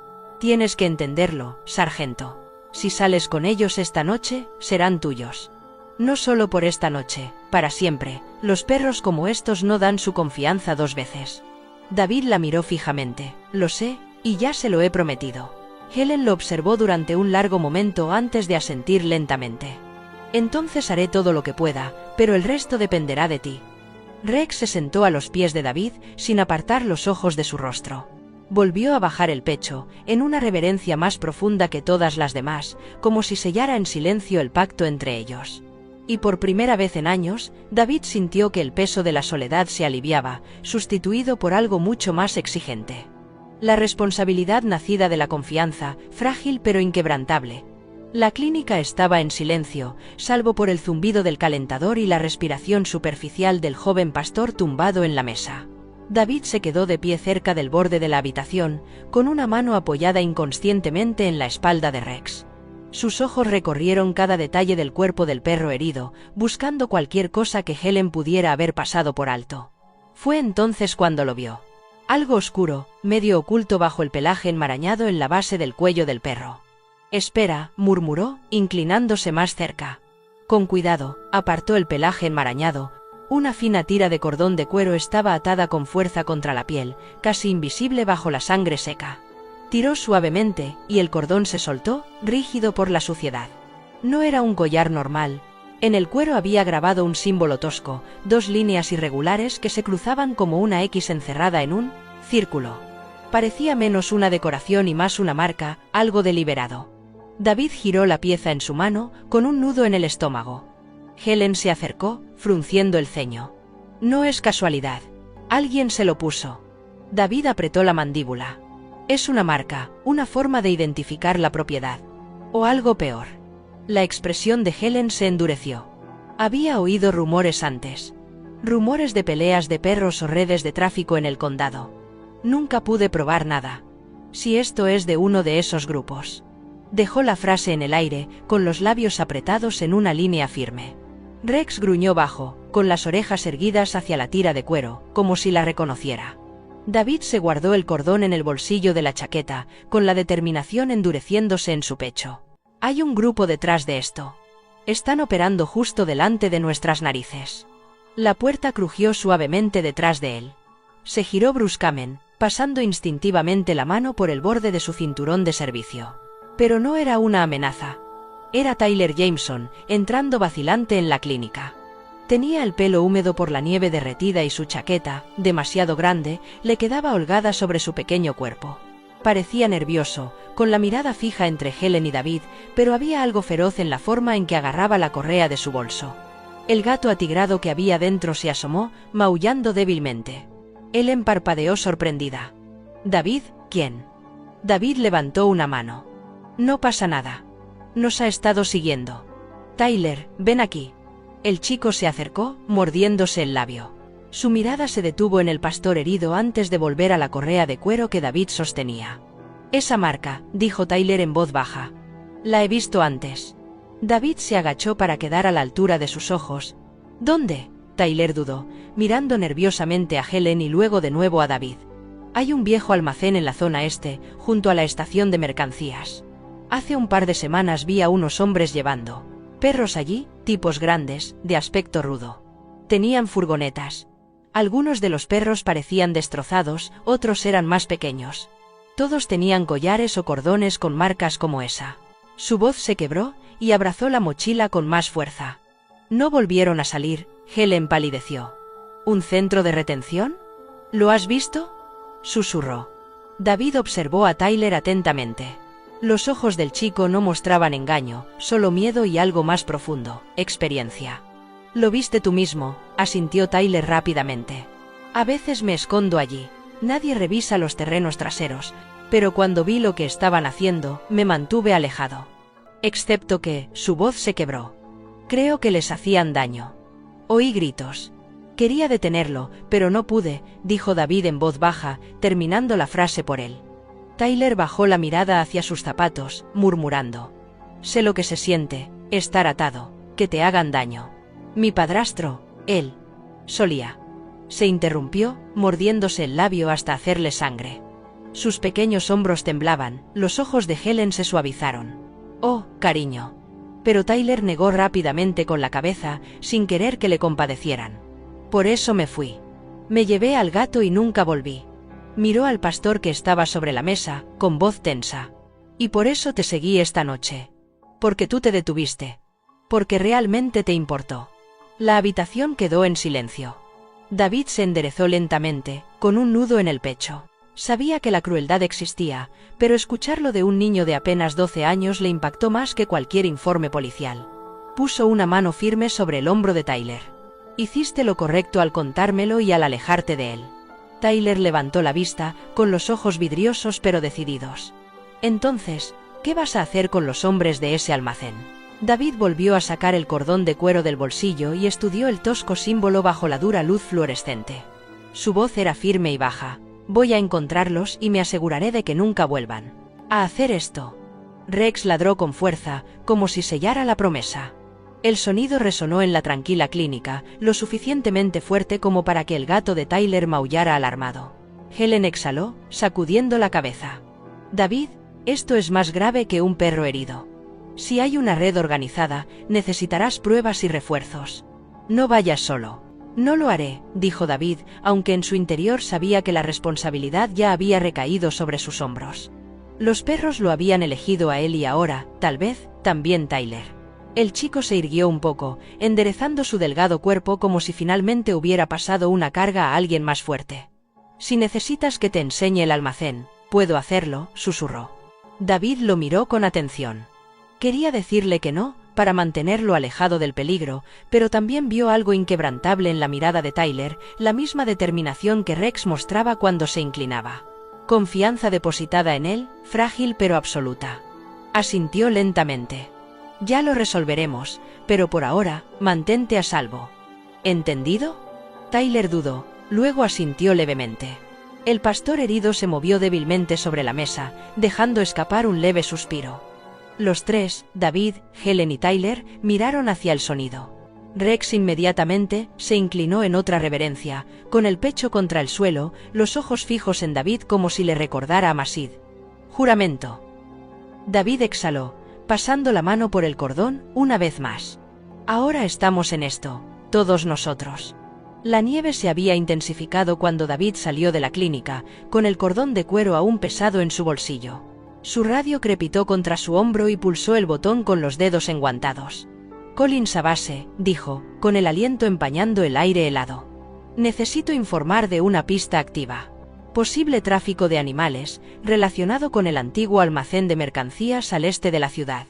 «Tienes que entenderlo, sargento. Si sales con ellos esta noche, serán tuyos. No solo por esta noche, para siempre. Los perros como estos no dan su confianza 2 veces». David la miró fijamente. «Lo sé, y ya se lo he prometido». Helen lo observó durante un largo momento antes de asentir lentamente. «Entonces haré todo lo que pueda, pero el resto dependerá de ti». Rex se sentó a los pies de David, sin apartar los ojos de su rostro. Volvió a bajar el pecho, en una reverencia más profunda que todas las demás, como si sellara en silencio el pacto entre ellos. Y por primera vez en años, David sintió que el peso de la soledad se aliviaba, sustituido por algo mucho más exigente. La responsabilidad nacida de la confianza, frágil pero inquebrantable. La clínica estaba en silencio, salvo por el zumbido del calentador y la respiración superficial del joven pastor tumbado en la mesa. David se quedó de pie cerca del borde de la habitación, con una mano apoyada inconscientemente en la espalda de Rex. Sus ojos recorrieron cada detalle del cuerpo del perro herido, buscando cualquier cosa que Helen pudiera haber pasado por alto. Fue entonces cuando lo vio. Algo oscuro, medio oculto bajo el pelaje enmarañado en la base del cuello del perro. «Espera», murmuró, inclinándose más cerca. Con cuidado, apartó el pelaje enmarañado. Una fina tira de cordón de cuero estaba atada con fuerza contra la piel, casi invisible bajo la sangre seca. Tiró suavemente, y el cordón se soltó, rígido por la suciedad. No era un collar normal. En el cuero había grabado un símbolo tosco, 2 líneas irregulares que se cruzaban como una X encerrada en un círculo. Parecía menos una decoración y más una marca, algo deliberado. David giró la pieza en su mano, con un nudo en el estómago. Helen se acercó, frunciendo el ceño. «No es casualidad. Alguien se lo puso». David apretó la mandíbula. «Es una marca, una forma de identificar la propiedad. O algo peor». La expresión de Helen se endureció. Había oído rumores antes. Rumores de peleas de perros o redes de tráfico en el condado. Nunca pude probar nada. Si esto es de uno de esos grupos. Dejó la frase en el aire, con los labios apretados en una línea firme. Rex gruñó bajo, con las orejas erguidas hacia la tira de cuero, como si la reconociera. David se guardó el cordón en el bolsillo de la chaqueta, con la determinación endureciéndose en su pecho. «Hay un grupo detrás de esto. Están operando justo delante de nuestras narices». La puerta crujió suavemente detrás de él. Se giró bruscamente, pasando instintivamente la mano por el borde de su cinturón de servicio. Pero no era una amenaza. Era Tyler Jameson, entrando vacilante en la clínica. Tenía el pelo húmedo por la nieve derretida y su chaqueta, demasiado grande, le quedaba holgada sobre su pequeño cuerpo. Parecía nervioso, con la mirada fija entre Helen y David, pero había algo feroz en la forma en que agarraba la correa de su bolso. El gato atigrado que había dentro se asomó, maullando débilmente. Helen parpadeó sorprendida. «¿David? ¿Quién?» David levantó una mano. «No pasa nada. Nos ha estado siguiendo. Tyler, ven aquí». El chico se acercó, mordiéndose el labio. Su mirada se detuvo en el pastor herido antes de volver a la correa de cuero que David sostenía. «Esa marca», dijo Tyler en voz baja. «La he visto antes». David se agachó para quedar a la altura de sus ojos. «¿Dónde?», Tyler dudó, mirando nerviosamente a Helen y luego de nuevo a David. «Hay un viejo almacén en la zona este, junto a la estación de mercancías. Hace un par de semanas vi a unos hombres llevando perros allí, tipos grandes, de aspecto rudo. Tenían furgonetas. Algunos de los perros parecían destrozados, otros eran más pequeños. Todos tenían collares o cordones con marcas como esa». Su voz se quebró y abrazó la mochila con más fuerza. «No volvieron a salir», Helen palideció. «¿Un centro de retención? ¿Lo has visto?», susurró. David observó a Tyler atentamente. Los ojos del chico no mostraban engaño, solo miedo y algo más profundo, experiencia. «Lo viste tú mismo», asintió Tyler rápidamente. «A veces me escondo allí. Nadie revisa los terrenos traseros, pero cuando vi lo que estaban haciendo, me mantuve alejado. Excepto que», su voz se quebró. «Creo que les hacían daño». Oí gritos. «Quería detenerlo, pero no pude», dijo David en voz baja, terminando la frase por él. Tyler bajó la mirada hacia sus zapatos, murmurando. «Sé lo que se siente, estar atado, que te hagan daño. Mi padrastro, él, solía». Se interrumpió, mordiéndose el labio hasta hacerle sangre. Sus pequeños hombros temblaban, los ojos de Helen se suavizaron. «Oh, cariño». Pero Tyler negó rápidamente con la cabeza, sin querer que le compadecieran. «Por eso me fui. Me llevé al gato y nunca volví». Miró al pastor que estaba sobre la mesa, con voz tensa. «Y por eso te seguí esta noche. Porque tú te detuviste. Porque realmente te importó». La habitación quedó en silencio. David se enderezó lentamente, con un nudo en el pecho. Sabía que la crueldad existía, pero escucharlo de un niño de apenas 12 años le impactó más que cualquier informe policial. Puso una mano firme sobre el hombro de Tyler. «Hiciste lo correcto al contármelo y al alejarte de él». Tyler levantó la vista, con los ojos vidriosos pero decididos. «Entonces, ¿qué vas a hacer con los hombres de ese almacén?». David volvió a sacar el cordón de cuero del bolsillo y estudió el tosco símbolo bajo la dura luz fluorescente. Su voz era firme y baja. «Voy a encontrarlos y me aseguraré de que nunca vuelvan a hacer esto». Rex ladró con fuerza, como si sellara la promesa. El sonido resonó en la tranquila clínica, lo suficientemente fuerte como para que el gato de Tyler maullara alarmado. Helen exhaló, sacudiendo la cabeza. «David, esto es más grave que un perro herido. Si hay una red organizada, necesitarás pruebas y refuerzos. No vayas solo». «No lo haré», dijo David, aunque en su interior sabía que la responsabilidad ya había recaído sobre sus hombros. Los perros lo habían elegido a él y ahora, tal vez, también Tyler. El chico se irguió un poco, enderezando su delgado cuerpo como si finalmente hubiera pasado una carga a alguien más fuerte. «Si necesitas que te enseñe el almacén, puedo hacerlo», susurró. David lo miró con atención. Quería decirle que no, para mantenerlo alejado del peligro, pero también vio algo inquebrantable en la mirada de Tyler, la misma determinación que Rex mostraba cuando se inclinaba. Confianza depositada en él, frágil pero absoluta. Asintió lentamente. «Ya lo resolveremos, pero por ahora, mantente a salvo». «¿Entendido?». Tyler dudó, luego asintió levemente. El pastor herido se movió débilmente sobre la mesa, dejando escapar un leve suspiro. Los tres, David, Helen y Tyler, miraron hacia el sonido. Rex inmediatamente se inclinó en otra reverencia, con el pecho contra el suelo, los ojos fijos en David como si le recordara a Masid. «Juramento». David exhaló, pasando la mano por el cordón una vez más. «Ahora estamos en esto, todos nosotros». La nieve se había intensificado cuando David salió de la clínica, con el cordón de cuero aún pesado en su bolsillo. Su radio crepitó contra su hombro y pulsó el botón con los dedos enguantados. Collins a base, dijo, con el aliento empañando el aire helado. Necesito informar de una pista activa. Posible tráfico de animales, relacionado con el antiguo almacén de mercancías al este de la ciudad.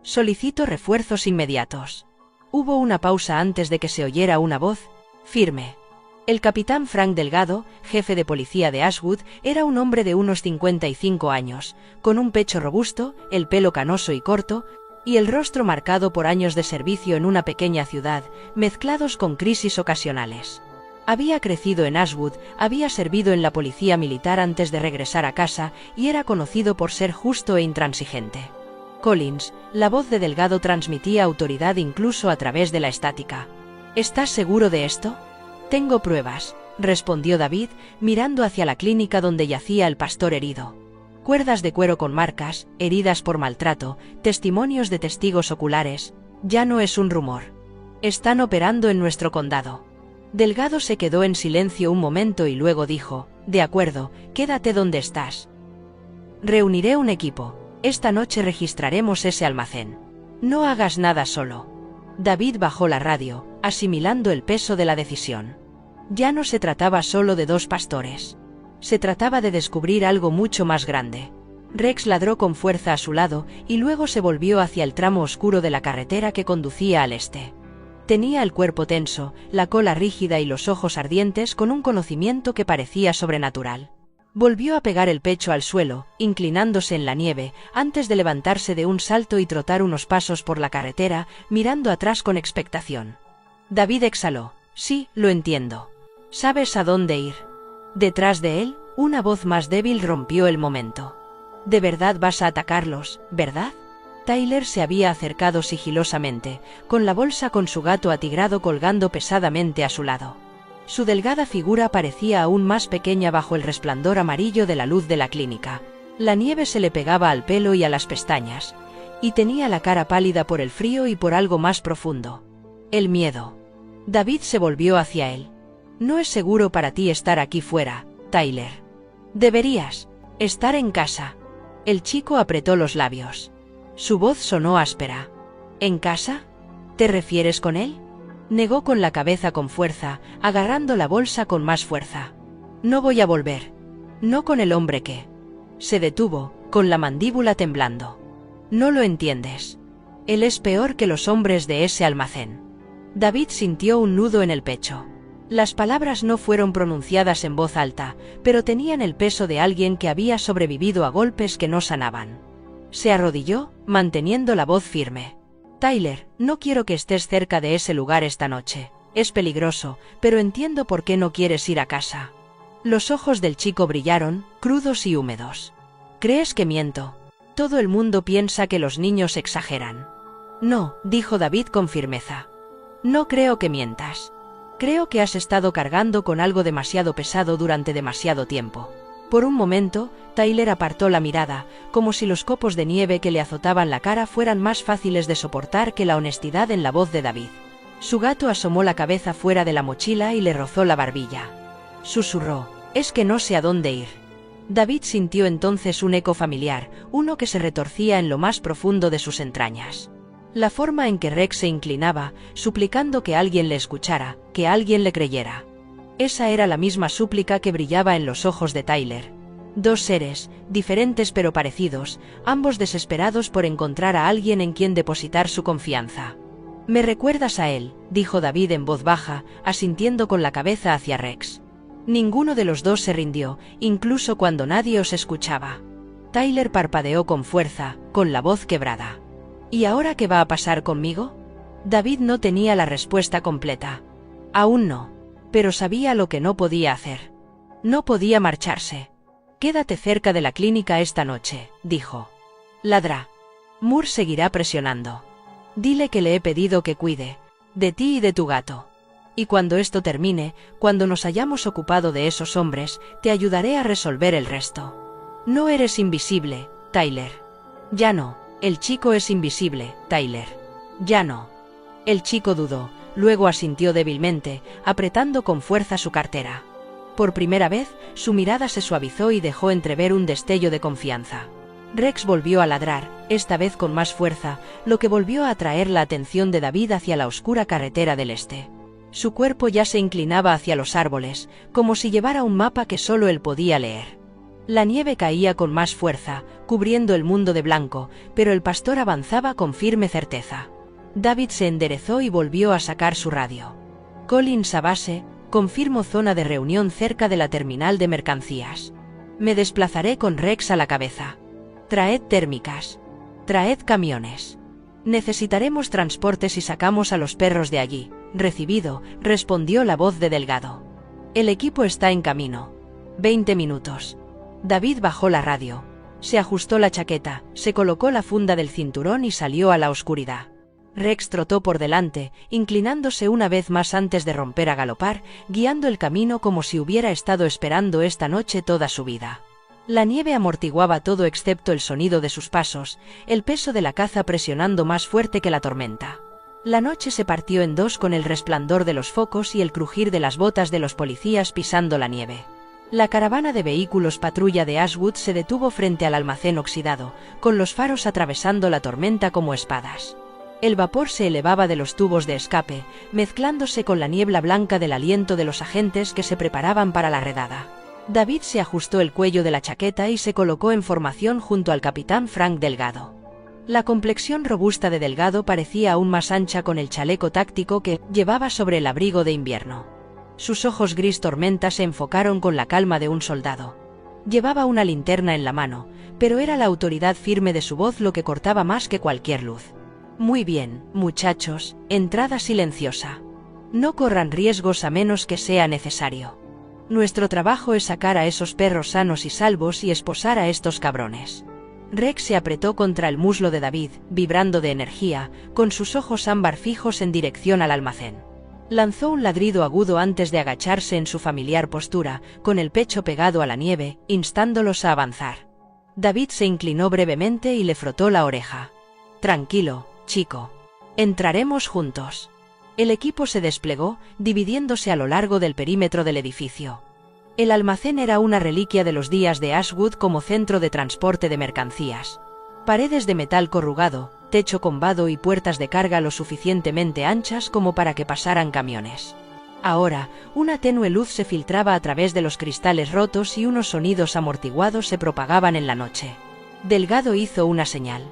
Solicito refuerzos inmediatos. Hubo una pausa antes de que se oyera una voz firme. El capitán Frank Delgado, jefe de policía de Ashwood, era un hombre de unos 55 años, con un pecho robusto, el pelo canoso y corto, y el rostro marcado por años de servicio en una pequeña ciudad, mezclados con crisis ocasionales. Había crecido en Ashwood, había servido en la policía militar antes de regresar a casa y era conocido por ser justo e intransigente. Collins, la voz de Delgado transmitía autoridad incluso a través de la estática. ¿Estás seguro de esto? Tengo pruebas, respondió David, mirando hacia la clínica donde yacía el pastor herido. Cuerdas de cuero con marcas, heridas por maltrato, testimonios de testigos oculares. Ya no es un rumor. Están operando en nuestro condado. Delgado se quedó en silencio un momento y luego dijo, de acuerdo, quédate donde estás. Reuniré un equipo. Esta noche registraremos ese almacén. No hagas nada solo. David bajó la radio, asimilando el peso de la decisión. Ya no se trataba solo de dos pastores. Se trataba de descubrir algo mucho más grande. Rex ladró con fuerza a su lado y luego se volvió hacia el tramo oscuro de la carretera que conducía al este. Tenía el cuerpo tenso, la cola rígida y los ojos ardientes con un conocimiento que parecía sobrenatural. Volvió a pegar el pecho al suelo, inclinándose en la nieve, antes de levantarse de un salto y trotar unos pasos por la carretera, mirando atrás con expectación. David exhaló. Sí, lo entiendo. ¿Sabes a dónde ir? Detrás de él, una voz más débil rompió el momento. ¿De verdad vas a atacarlos, verdad? Tyler se había acercado sigilosamente, con la bolsa con su gato atigrado colgando pesadamente a su lado. Su delgada figura parecía aún más pequeña bajo el resplandor amarillo de la luz de la clínica. La nieve se le pegaba al pelo y a las pestañas, y tenía la cara pálida por el frío y por algo más profundo. El miedo. David se volvió hacia él. No es seguro para ti estar aquí fuera, Tyler. Deberías estar en casa. El chico apretó los labios. Su voz sonó áspera. ¿En casa? ¿Te refieres con él? Negó con la cabeza con fuerza, agarrando la bolsa con más fuerza. No voy a volver. No con el hombre que... Se detuvo, con la mandíbula temblando. No lo entiendes. Él es peor que los hombres de ese almacén. David sintió un nudo en el pecho. Las palabras no fueron pronunciadas en voz alta, pero tenían el peso de alguien que había sobrevivido a golpes que no sanaban. Se arrodilló, manteniendo la voz firme. Tyler, no quiero que estés cerca de ese lugar esta noche. Es peligroso, pero entiendo por qué no quieres ir a casa. Los ojos del chico brillaron, crudos y húmedos. ¿Crees que miento? Todo el mundo piensa que los niños exageran. No, dijo David con firmeza. No creo que mientas. Creo que has estado cargando con algo demasiado pesado durante demasiado tiempo. Por un momento, Tyler apartó la mirada, como si los copos de nieve que le azotaban la cara fueran más fáciles de soportar que la honestidad en la voz de David. Su gato asomó la cabeza fuera de la mochila y le rozó la barbilla. Susurró, «Es que no sé a dónde ir». David sintió entonces un eco familiar, uno que se retorcía en lo más profundo de sus entrañas. La forma en que Rex se inclinaba, suplicando que alguien le escuchara, que alguien le creyera. Esa era la misma súplica que brillaba en los ojos de Tyler. Dos seres, diferentes pero parecidos, ambos desesperados por encontrar a alguien en quien depositar su confianza. «Me recuerdas a él», dijo David en voz baja, asintiendo con la cabeza hacia Rex. Ninguno de los dos se rindió, incluso cuando nadie os escuchaba. Tyler parpadeó con fuerza, con la voz quebrada. «¿Y ahora qué va a pasar conmigo?» David no tenía la respuesta completa. Aún no. Pero sabía lo que no podía hacer. No podía marcharse. «Quédate cerca de la clínica esta noche», dijo. «Ladra. Moore seguirá presionando. Dile que le he pedido que cuide de ti y de tu gato. Y cuando esto termine, cuando nos hayamos ocupado de esos hombres, te ayudaré a resolver el resto. No eres invisible, Tyler». «Ya no. El chico es invisible, Tyler. Ya no». El chico dudó, luego asintió débilmente, apretando con fuerza su cartera. Por primera vez, su mirada se suavizó y dejó entrever un destello de confianza. Rex volvió a ladrar, esta vez con más fuerza, lo que volvió a atraer la atención de David hacia la oscura carretera del este. Su cuerpo ya se inclinaba hacia los árboles, como si llevara un mapa que solo él podía leer. La nieve caía con más fuerza, cubriendo el mundo de blanco, pero el pastor avanzaba con firme certeza. David se enderezó y volvió a sacar su radio. Collins a base, confirmo zona de reunión cerca de la terminal de mercancías. Me desplazaré con Rex a la cabeza. Traed térmicas. Traed camiones. Necesitaremos transporte si sacamos a los perros de allí. Recibido, respondió la voz de Delgado. El equipo está en camino. 20 minutos. David bajó la radio. Se ajustó la chaqueta, se colocó la funda del cinturón y salió a la oscuridad. Rex trotó por delante, inclinándose una vez más antes de romper a galopar, guiando el camino como si hubiera estado esperando esta noche toda su vida. La nieve amortiguaba todo excepto el sonido de sus pasos, el peso de la caza presionando más fuerte que la tormenta. La noche se partió en dos con el resplandor de los focos y el crujir de las botas de los policías pisando la nieve. La caravana de vehículos patrulla de Ashwood se detuvo frente al almacén oxidado, con los faros atravesando la tormenta como espadas. El vapor se elevaba de los tubos de escape, mezclándose con la niebla blanca del aliento de los agentes que se preparaban para la redada. David se ajustó el cuello de la chaqueta y se colocó en formación junto al capitán Frank Delgado. La complexión robusta de Delgado parecía aún más ancha con el chaleco táctico que llevaba sobre el abrigo de invierno. Sus ojos gris tormenta se enfocaron con la calma de un soldado. Llevaba una linterna en la mano, pero era la autoridad firme de su voz lo que cortaba más que cualquier luz. Muy bien, muchachos, entrada silenciosa. No corran riesgos a menos que sea necesario. Nuestro trabajo es sacar a esos perros sanos y salvos y esposar a estos cabrones. Rex se apretó contra el muslo de David, vibrando de energía, con sus ojos ámbar fijos en dirección al almacén. Lanzó un ladrido agudo antes de agacharse en su familiar postura, con el pecho pegado a la nieve, instándolos a avanzar. David se inclinó brevemente y le frotó la oreja. Tranquilo, chico. Entraremos juntos. El equipo se desplegó, dividiéndose a lo largo del perímetro del edificio. El almacén era una reliquia de los días de Ashwood como centro de transporte de mercancías. Paredes de metal corrugado, techo combado y puertas de carga lo suficientemente anchas como para que pasaran camiones. Ahora, una tenue luz se filtraba a través de los cristales rotos y unos sonidos amortiguados se propagaban en la noche. Delgado hizo una señal.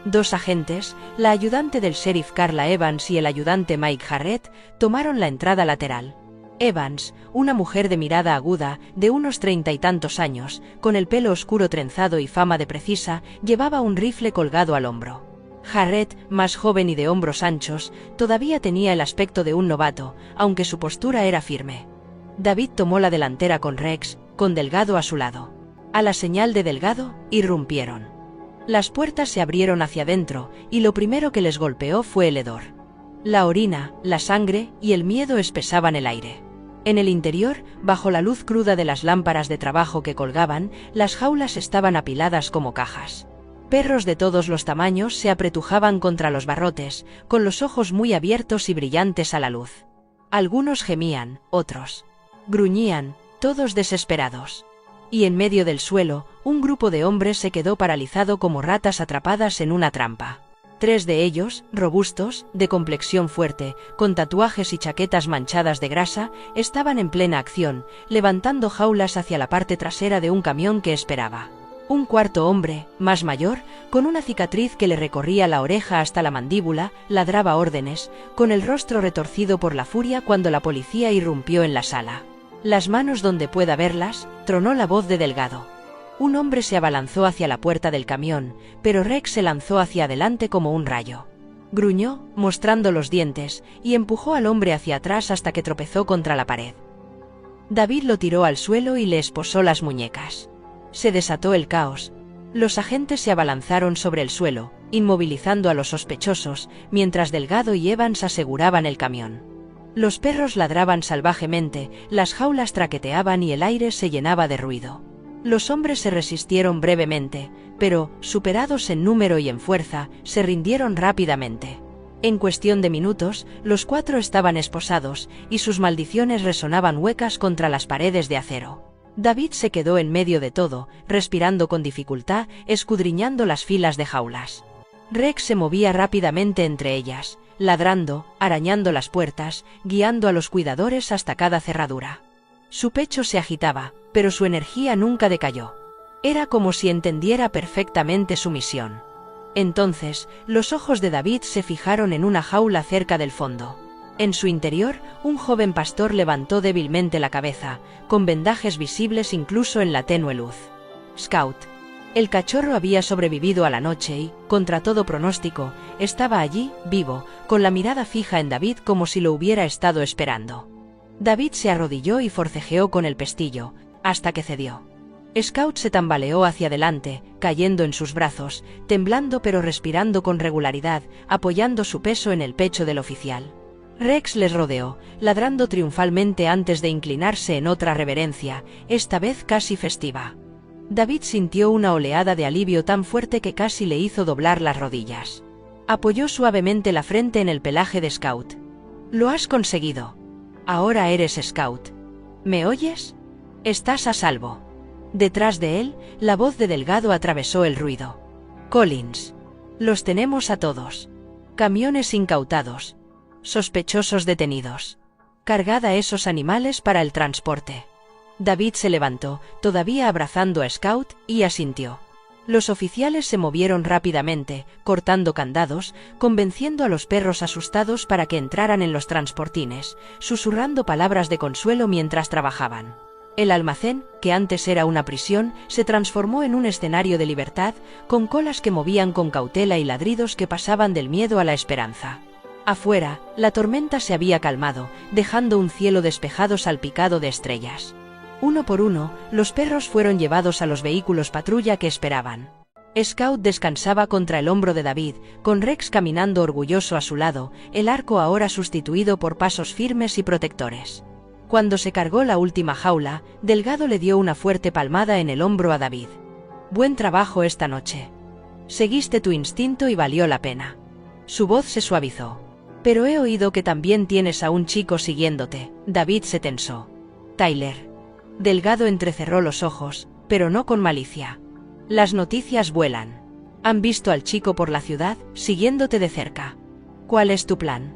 Dos agentes, la ayudante del sheriff Carla Evans y el ayudante Mike Jarrett, tomaron la entrada lateral. Evans, una mujer de mirada aguda, de unos 30 y tantos años, con el pelo oscuro trenzado y fama de precisa, llevaba un rifle colgado al hombro. Jarrett, más joven y de hombros anchos, todavía tenía el aspecto de un novato, aunque su postura era firme. David tomó la delantera con Rex, con Delgado a su lado. A la señal de Delgado, irrumpieron. Las puertas se abrieron hacia adentro, y lo primero que les golpeó fue el hedor. La orina, la sangre y el miedo espesaban el aire. En el interior, bajo la luz cruda de las lámparas de trabajo que colgaban, las jaulas estaban apiladas como cajas. Perros de todos los tamaños se apretujaban contra los barrotes, con los ojos muy abiertos y brillantes a la luz. Algunos gemían, otros gruñían, todos desesperados. Y en medio del suelo, un grupo de hombres se quedó paralizado como ratas atrapadas en una trampa. 3 de ellos, robustos, de complexión fuerte, con tatuajes y chaquetas manchadas de grasa, estaban en plena acción, levantando jaulas hacia la parte trasera de un camión que esperaba. Un cuarto hombre, más mayor, con una cicatriz que le recorría la oreja hasta la mandíbula, ladraba órdenes, con el rostro retorcido por la furia cuando la policía irrumpió en la sala. «Las manos donde pueda verlas», tronó la voz de Delgado. Un hombre se abalanzó hacia la puerta del camión, pero Rex se lanzó hacia adelante como un rayo. Gruñó, mostrando los dientes, y empujó al hombre hacia atrás hasta que tropezó contra la pared. David lo tiró al suelo y le esposó las muñecas. Se desató el caos. Los agentes se abalanzaron sobre el suelo, inmovilizando a los sospechosos, mientras Delgado y Evans aseguraban el camión. Los perros ladraban salvajemente, las jaulas traqueteaban y el aire se llenaba de ruido. Los hombres se resistieron brevemente, pero, superados en número y en fuerza, se rindieron rápidamente. En cuestión de minutos, los 4 estaban esposados, y sus maldiciones resonaban huecas contra las paredes de acero. David se quedó en medio de todo, respirando con dificultad, escudriñando las filas de jaulas. Rex se movía rápidamente entre ellas, ladrando, arañando las puertas, guiando a los cuidadores hasta cada cerradura. Su pecho se agitaba, pero su energía nunca decayó. Era como si entendiera perfectamente su misión. Entonces, los ojos de David se fijaron en una jaula cerca del fondo. En su interior, un joven pastor levantó débilmente la cabeza, con vendajes visibles incluso en la tenue luz. Scout. El cachorro había sobrevivido a la noche y, contra todo pronóstico, estaba allí, vivo, con la mirada fija en David como si lo hubiera estado esperando. David se arrodilló y forcejeó con el pestillo, hasta que cedió. Scout se tambaleó hacia adelante, cayendo en sus brazos, temblando pero respirando con regularidad, apoyando su peso en el pecho del oficial. Rex les rodeó, ladrando triunfalmente antes de inclinarse en otra reverencia, esta vez casi festiva. David sintió una oleada de alivio tan fuerte que casi le hizo doblar las rodillas. Apoyó suavemente la frente en el pelaje de Scout. «Lo has conseguido. Ahora eres Scout. ¿Me oyes? Estás a salvo». Detrás de él, la voz de Delgado atravesó el ruido. «Collins. Los tenemos a todos. Camiones incautados. Sospechosos detenidos. Cargad a esos animales para el transporte». David se levantó, todavía abrazando a Scout, y asintió. Los oficiales se movieron rápidamente, cortando candados, convenciendo a los perros asustados para que entraran en los transportines, susurrando palabras de consuelo mientras trabajaban. El almacén, que antes era una prisión, se transformó en un escenario de libertad, con colas que movían con cautela y ladridos que pasaban del miedo a la esperanza. Afuera, la tormenta se había calmado, dejando un cielo despejado salpicado de estrellas. Uno por uno, los perros fueron llevados a los vehículos patrulla que esperaban. Scout descansaba contra el hombro de David, con Rex caminando orgulloso a su lado, el arco ahora sustituido por pasos firmes y protectores. Cuando se cargó la última jaula, Delgado le dio una fuerte palmada en el hombro a David. «Buen trabajo esta noche. Seguiste tu instinto y valió la pena». Su voz se suavizó. «Pero he oído que también tienes a un chico siguiéndote». David se tensó. «Tyler». Delgado entrecerró los ojos, pero no con malicia. «Las noticias vuelan. Han visto al chico por la ciudad, siguiéndote de cerca. ¿Cuál es tu plan?»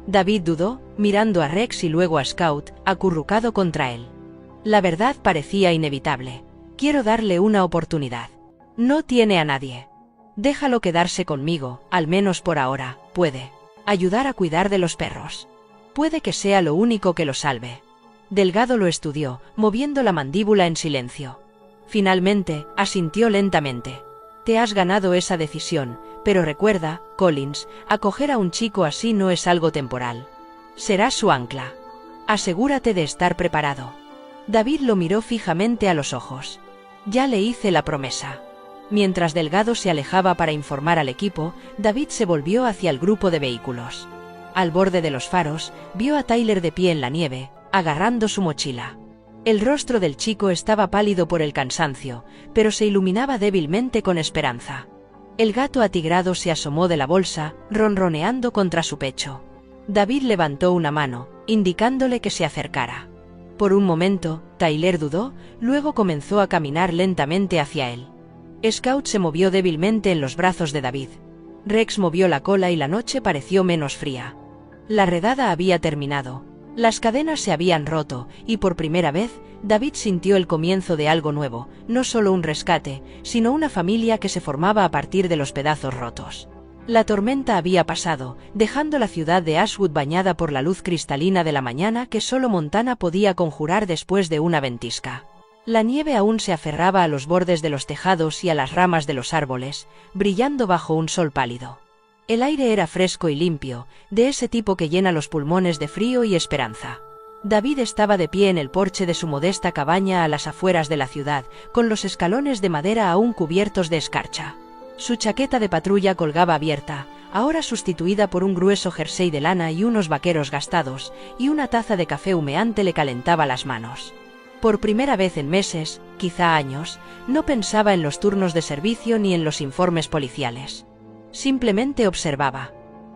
David dudó, mirando a Rex y luego a Scout, acurrucado contra él. La verdad parecía inevitable. «Quiero darle una oportunidad. No tiene a nadie. Déjalo quedarse conmigo, al menos por ahora, puede. Ayudar a cuidar de los perros. Puede que sea lo único que lo salve». Delgado lo estudió, moviendo la mandíbula en silencio. Finalmente, asintió lentamente. «Te has ganado esa decisión, pero recuerda, Collins, acoger a un chico así no es algo temporal. Será su ancla. Asegúrate de estar preparado». David lo miró fijamente a los ojos. «Ya le hice la promesa». Mientras Delgado se alejaba para informar al equipo, David se volvió hacia el grupo de vehículos. Al borde de los faros, vio a Tyler de pie en la nieve, agarrando su mochila. El rostro del chico estaba pálido por el cansancio, pero se iluminaba débilmente con esperanza. El gato atigrado se asomó de la bolsa, ronroneando contra su pecho. David levantó una mano, indicándole que se acercara. Por un momento, Tyler dudó, luego comenzó a caminar lentamente hacia él. Scout se movió débilmente en los brazos de David. Rex movió la cola y la noche pareció menos fría. La redada había terminado. Las cadenas se habían roto, y por primera vez, David sintió el comienzo de algo nuevo, no solo un rescate, sino una familia que se formaba a partir de los pedazos rotos. La tormenta había pasado, dejando la ciudad de Ashwood bañada por la luz cristalina de la mañana que solo Montana podía conjurar después de una ventisca. La nieve aún se aferraba a los bordes de los tejados y a las ramas de los árboles, brillando bajo un sol pálido. El aire era fresco y limpio, de ese tipo que llena los pulmones de frío y esperanza. David estaba de pie en el porche de su modesta cabaña a las afueras de la ciudad, con los escalones de madera aún cubiertos de escarcha. Su chaqueta de patrulla colgaba abierta, ahora sustituida por un grueso jersey de lana y unos vaqueros gastados, y una taza de café humeante le calentaba las manos. Por primera vez en meses, quizá años, no pensaba en los turnos de servicio ni en los informes policiales. Simplemente observaba.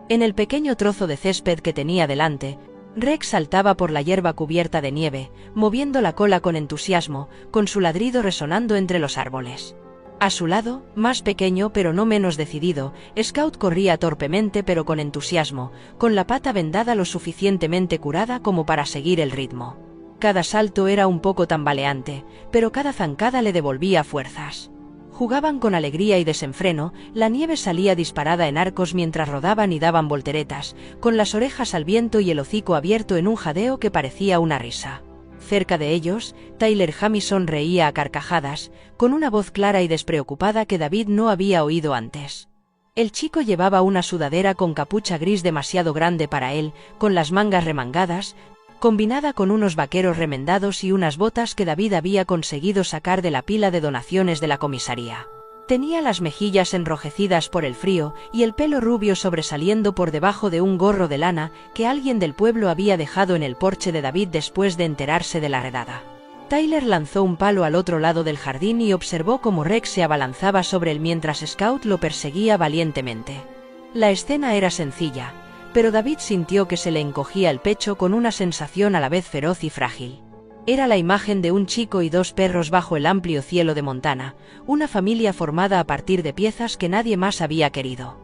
En el pequeño trozo de césped que tenía delante, Rex saltaba por la hierba cubierta de nieve, moviendo la cola con entusiasmo, con su ladrido resonando entre los árboles. A su lado, más pequeño pero no menos decidido, Scout corría torpemente pero con entusiasmo, con la pata vendada lo suficientemente curada como para seguir el ritmo. Cada salto era un poco tambaleante, pero cada zancada le devolvía fuerzas. Jugaban con alegría y desenfreno, la nieve salía disparada en arcos mientras rodaban y daban volteretas, con las orejas al viento y el hocico abierto en un jadeo que parecía una risa. Cerca de ellos, Tyler Jamison reía a carcajadas, con una voz clara y despreocupada que David no había oído antes. El chico llevaba una sudadera con capucha gris demasiado grande para él, con las mangas remangadas, combinada con unos vaqueros remendados y unas botas que David había conseguido sacar de la pila de donaciones de la comisaría. Tenía las mejillas enrojecidas por el frío y el pelo rubio sobresaliendo por debajo de un gorro de lana que alguien del pueblo había dejado en el porche de David después de enterarse de la redada. Tyler lanzó un palo al otro lado del jardín y observó cómo Rex se abalanzaba sobre él mientras Scout lo perseguía valientemente. La escena era sencilla, pero David sintió que se le encogía el pecho con una sensación a la vez feroz y frágil. Era la imagen de un chico y dos perros bajo el amplio cielo de Montana, una familia formada a partir de piezas que nadie más había querido.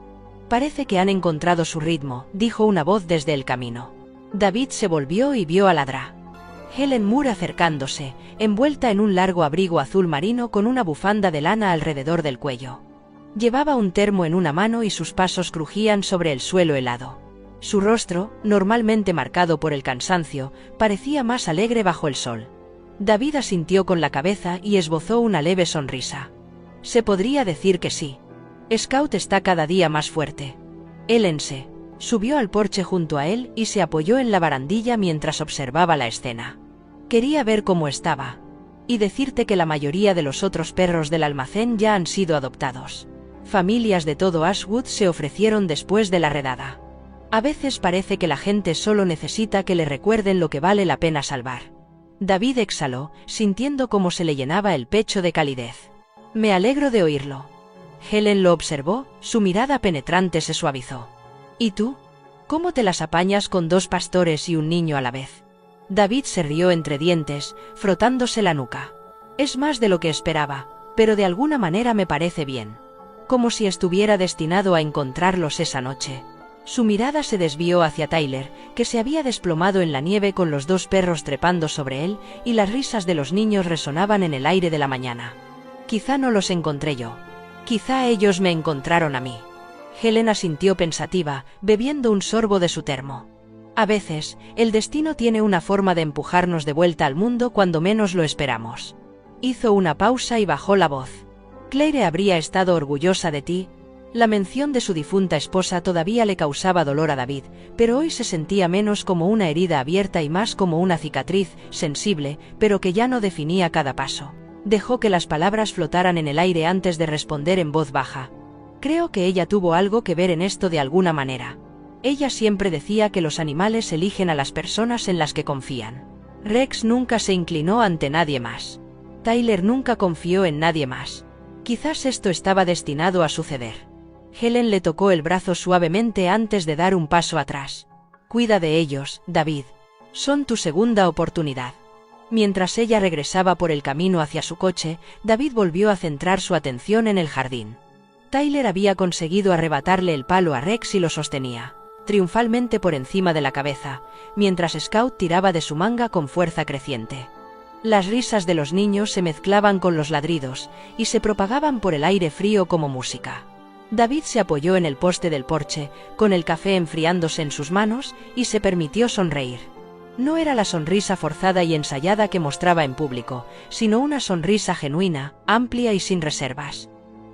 «Parece que han encontrado su ritmo», dijo una voz desde el camino. David se volvió y vio a Ladra. Helen Moore acercándose, envuelta en un largo abrigo azul marino con una bufanda de lana alrededor del cuello. Llevaba un termo en una mano y sus pasos crujían sobre el suelo helado. Su rostro, normalmente marcado por el cansancio, parecía más alegre bajo el sol. David asintió con la cabeza y esbozó una leve sonrisa. Se podría decir que sí. Scout está cada día más fuerte. Helen subió al porche junto a él y se apoyó en la barandilla mientras observaba la escena. Quería ver cómo estaba. Y decirte que la mayoría de los otros perros del almacén ya han sido adoptados. Familias de todo Ashwood se ofrecieron después de la redada. A veces parece que la gente solo necesita que le recuerden lo que vale la pena salvar. David exhaló, sintiendo cómo se le llenaba el pecho de calidez. Me alegro de oírlo. Helen lo observó, su mirada penetrante se suavizó. ¿Y tú? ¿Cómo te las apañas con dos pastores y un niño a la vez? David se rió entre dientes, frotándose la nuca. Es más de lo que esperaba, pero de alguna manera me parece bien. Como si estuviera destinado a encontrarlos esa noche. Su mirada se desvió hacia Tyler, que se había desplomado en la nieve con los dos perros trepando sobre él, y las risas de los niños resonaban en el aire de la mañana. Quizá no los encontré yo. Quizá ellos me encontraron a mí. Helen asintió pensativa, bebiendo un sorbo de su termo. A veces, el destino tiene una forma de empujarnos de vuelta al mundo cuando menos lo esperamos. Hizo una pausa y bajó la voz. Claire habría estado orgullosa de ti. La mención de su difunta esposa todavía le causaba dolor a David, pero hoy se sentía menos como una herida abierta y más como una cicatriz, sensible, pero que ya no definía cada paso. Dejó que las palabras flotaran en el aire antes de responder en voz baja. Creo que ella tuvo algo que ver en esto de alguna manera. Ella siempre decía que los animales eligen a las personas en las que confían. Rex nunca se inclinó ante nadie más. Tyler nunca confió en nadie más. Quizás esto estaba destinado a suceder. Helen le tocó el brazo suavemente antes de dar un paso atrás. Cuida de ellos, David. Son tu segunda oportunidad. Mientras ella regresaba por el camino hacia su coche, David volvió a centrar su atención en el jardín. Tyler había conseguido arrebatarle el palo a Rex y lo sostenía, triunfalmente por encima de la cabeza, mientras Scout tiraba de su manga con fuerza creciente. Las risas de los niños se mezclaban con los ladridos, y se propagaban por el aire frío como música. David se apoyó en el poste del porche, con el café enfriándose en sus manos, y se permitió sonreír. No era la sonrisa forzada y ensayada que mostraba en público, sino una sonrisa genuina, amplia y sin reservas.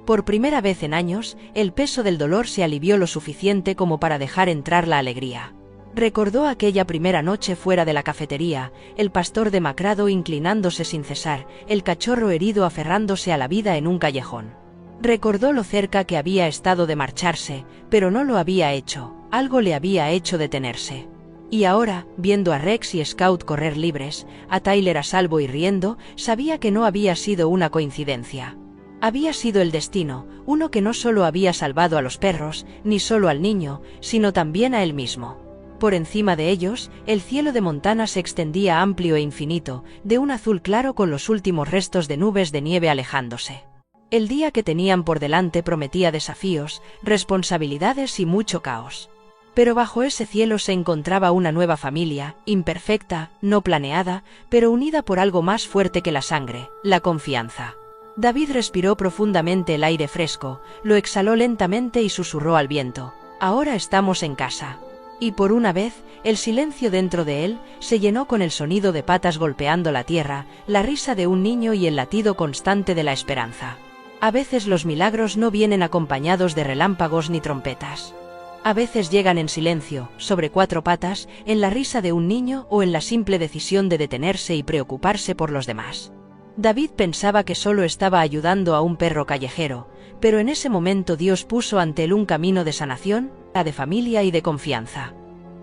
Por primera vez en años, el peso del dolor se alivió lo suficiente como para dejar entrar la alegría. Recordó aquella primera noche fuera de la cafetería, el pastor demacrado inclinándose sin cesar, el cachorro herido aferrándose a la vida en un callejón. Recordó lo cerca que había estado de marcharse, pero no lo había hecho, algo le había hecho detenerse. Y ahora, viendo a Rex y Scout correr libres, a Tyler a salvo y riendo, sabía que no había sido una coincidencia. Había sido el destino, uno que no solo había salvado a los perros, ni solo al niño, sino también a él mismo. Por encima de ellos, el cielo de Montana se extendía amplio e infinito, de un azul claro con los últimos restos de nubes de nieve alejándose. El día que tenían por delante prometía desafíos, responsabilidades y mucho caos. Pero bajo ese cielo se encontraba una nueva familia, imperfecta, no planeada, pero unida por algo más fuerte que la sangre, la confianza. David respiró profundamente el aire fresco, lo exhaló lentamente y susurró al viento: «Ahora estamos en casa». Y por una vez, el silencio dentro de él se llenó con el sonido de patas golpeando la tierra, la risa de un niño y el latido constante de la esperanza. A veces los milagros no vienen acompañados de relámpagos ni trompetas. A veces llegan en silencio, sobre cuatro patas, en la risa de un niño o en la simple decisión de detenerse y preocuparse por los demás. David pensaba que solo estaba ayudando a un perro callejero, pero en ese momento Dios puso ante él un camino de sanación, de familia y de confianza.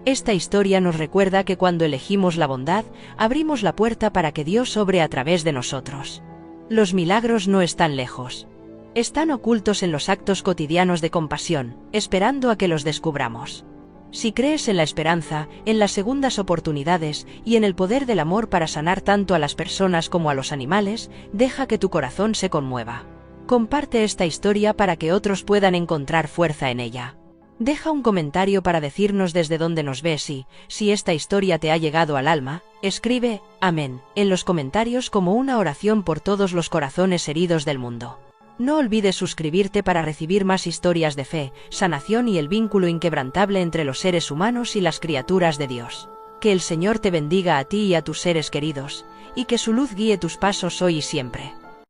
Esta historia nos recuerda que cuando elegimos la bondad, abrimos la puerta para que Dios obre a través de nosotros. Los milagros no están lejos. Están ocultos en los actos cotidianos de compasión, esperando a que los descubramos. Si crees en la esperanza, en las segundas oportunidades y en el poder del amor para sanar tanto a las personas como a los animales, deja que tu corazón se conmueva. Comparte esta historia para que otros puedan encontrar fuerza en ella. Deja un comentario para decirnos desde dónde nos ves y, si esta historia te ha llegado al alma, escribe «Amén» en los comentarios como una oración por todos los corazones heridos del mundo. No olvides suscribirte para recibir más historias de fe, sanación y el vínculo inquebrantable entre los seres humanos y las criaturas de Dios. Que el Señor te bendiga a ti y a tus seres queridos, y que su luz guíe tus pasos hoy y siempre.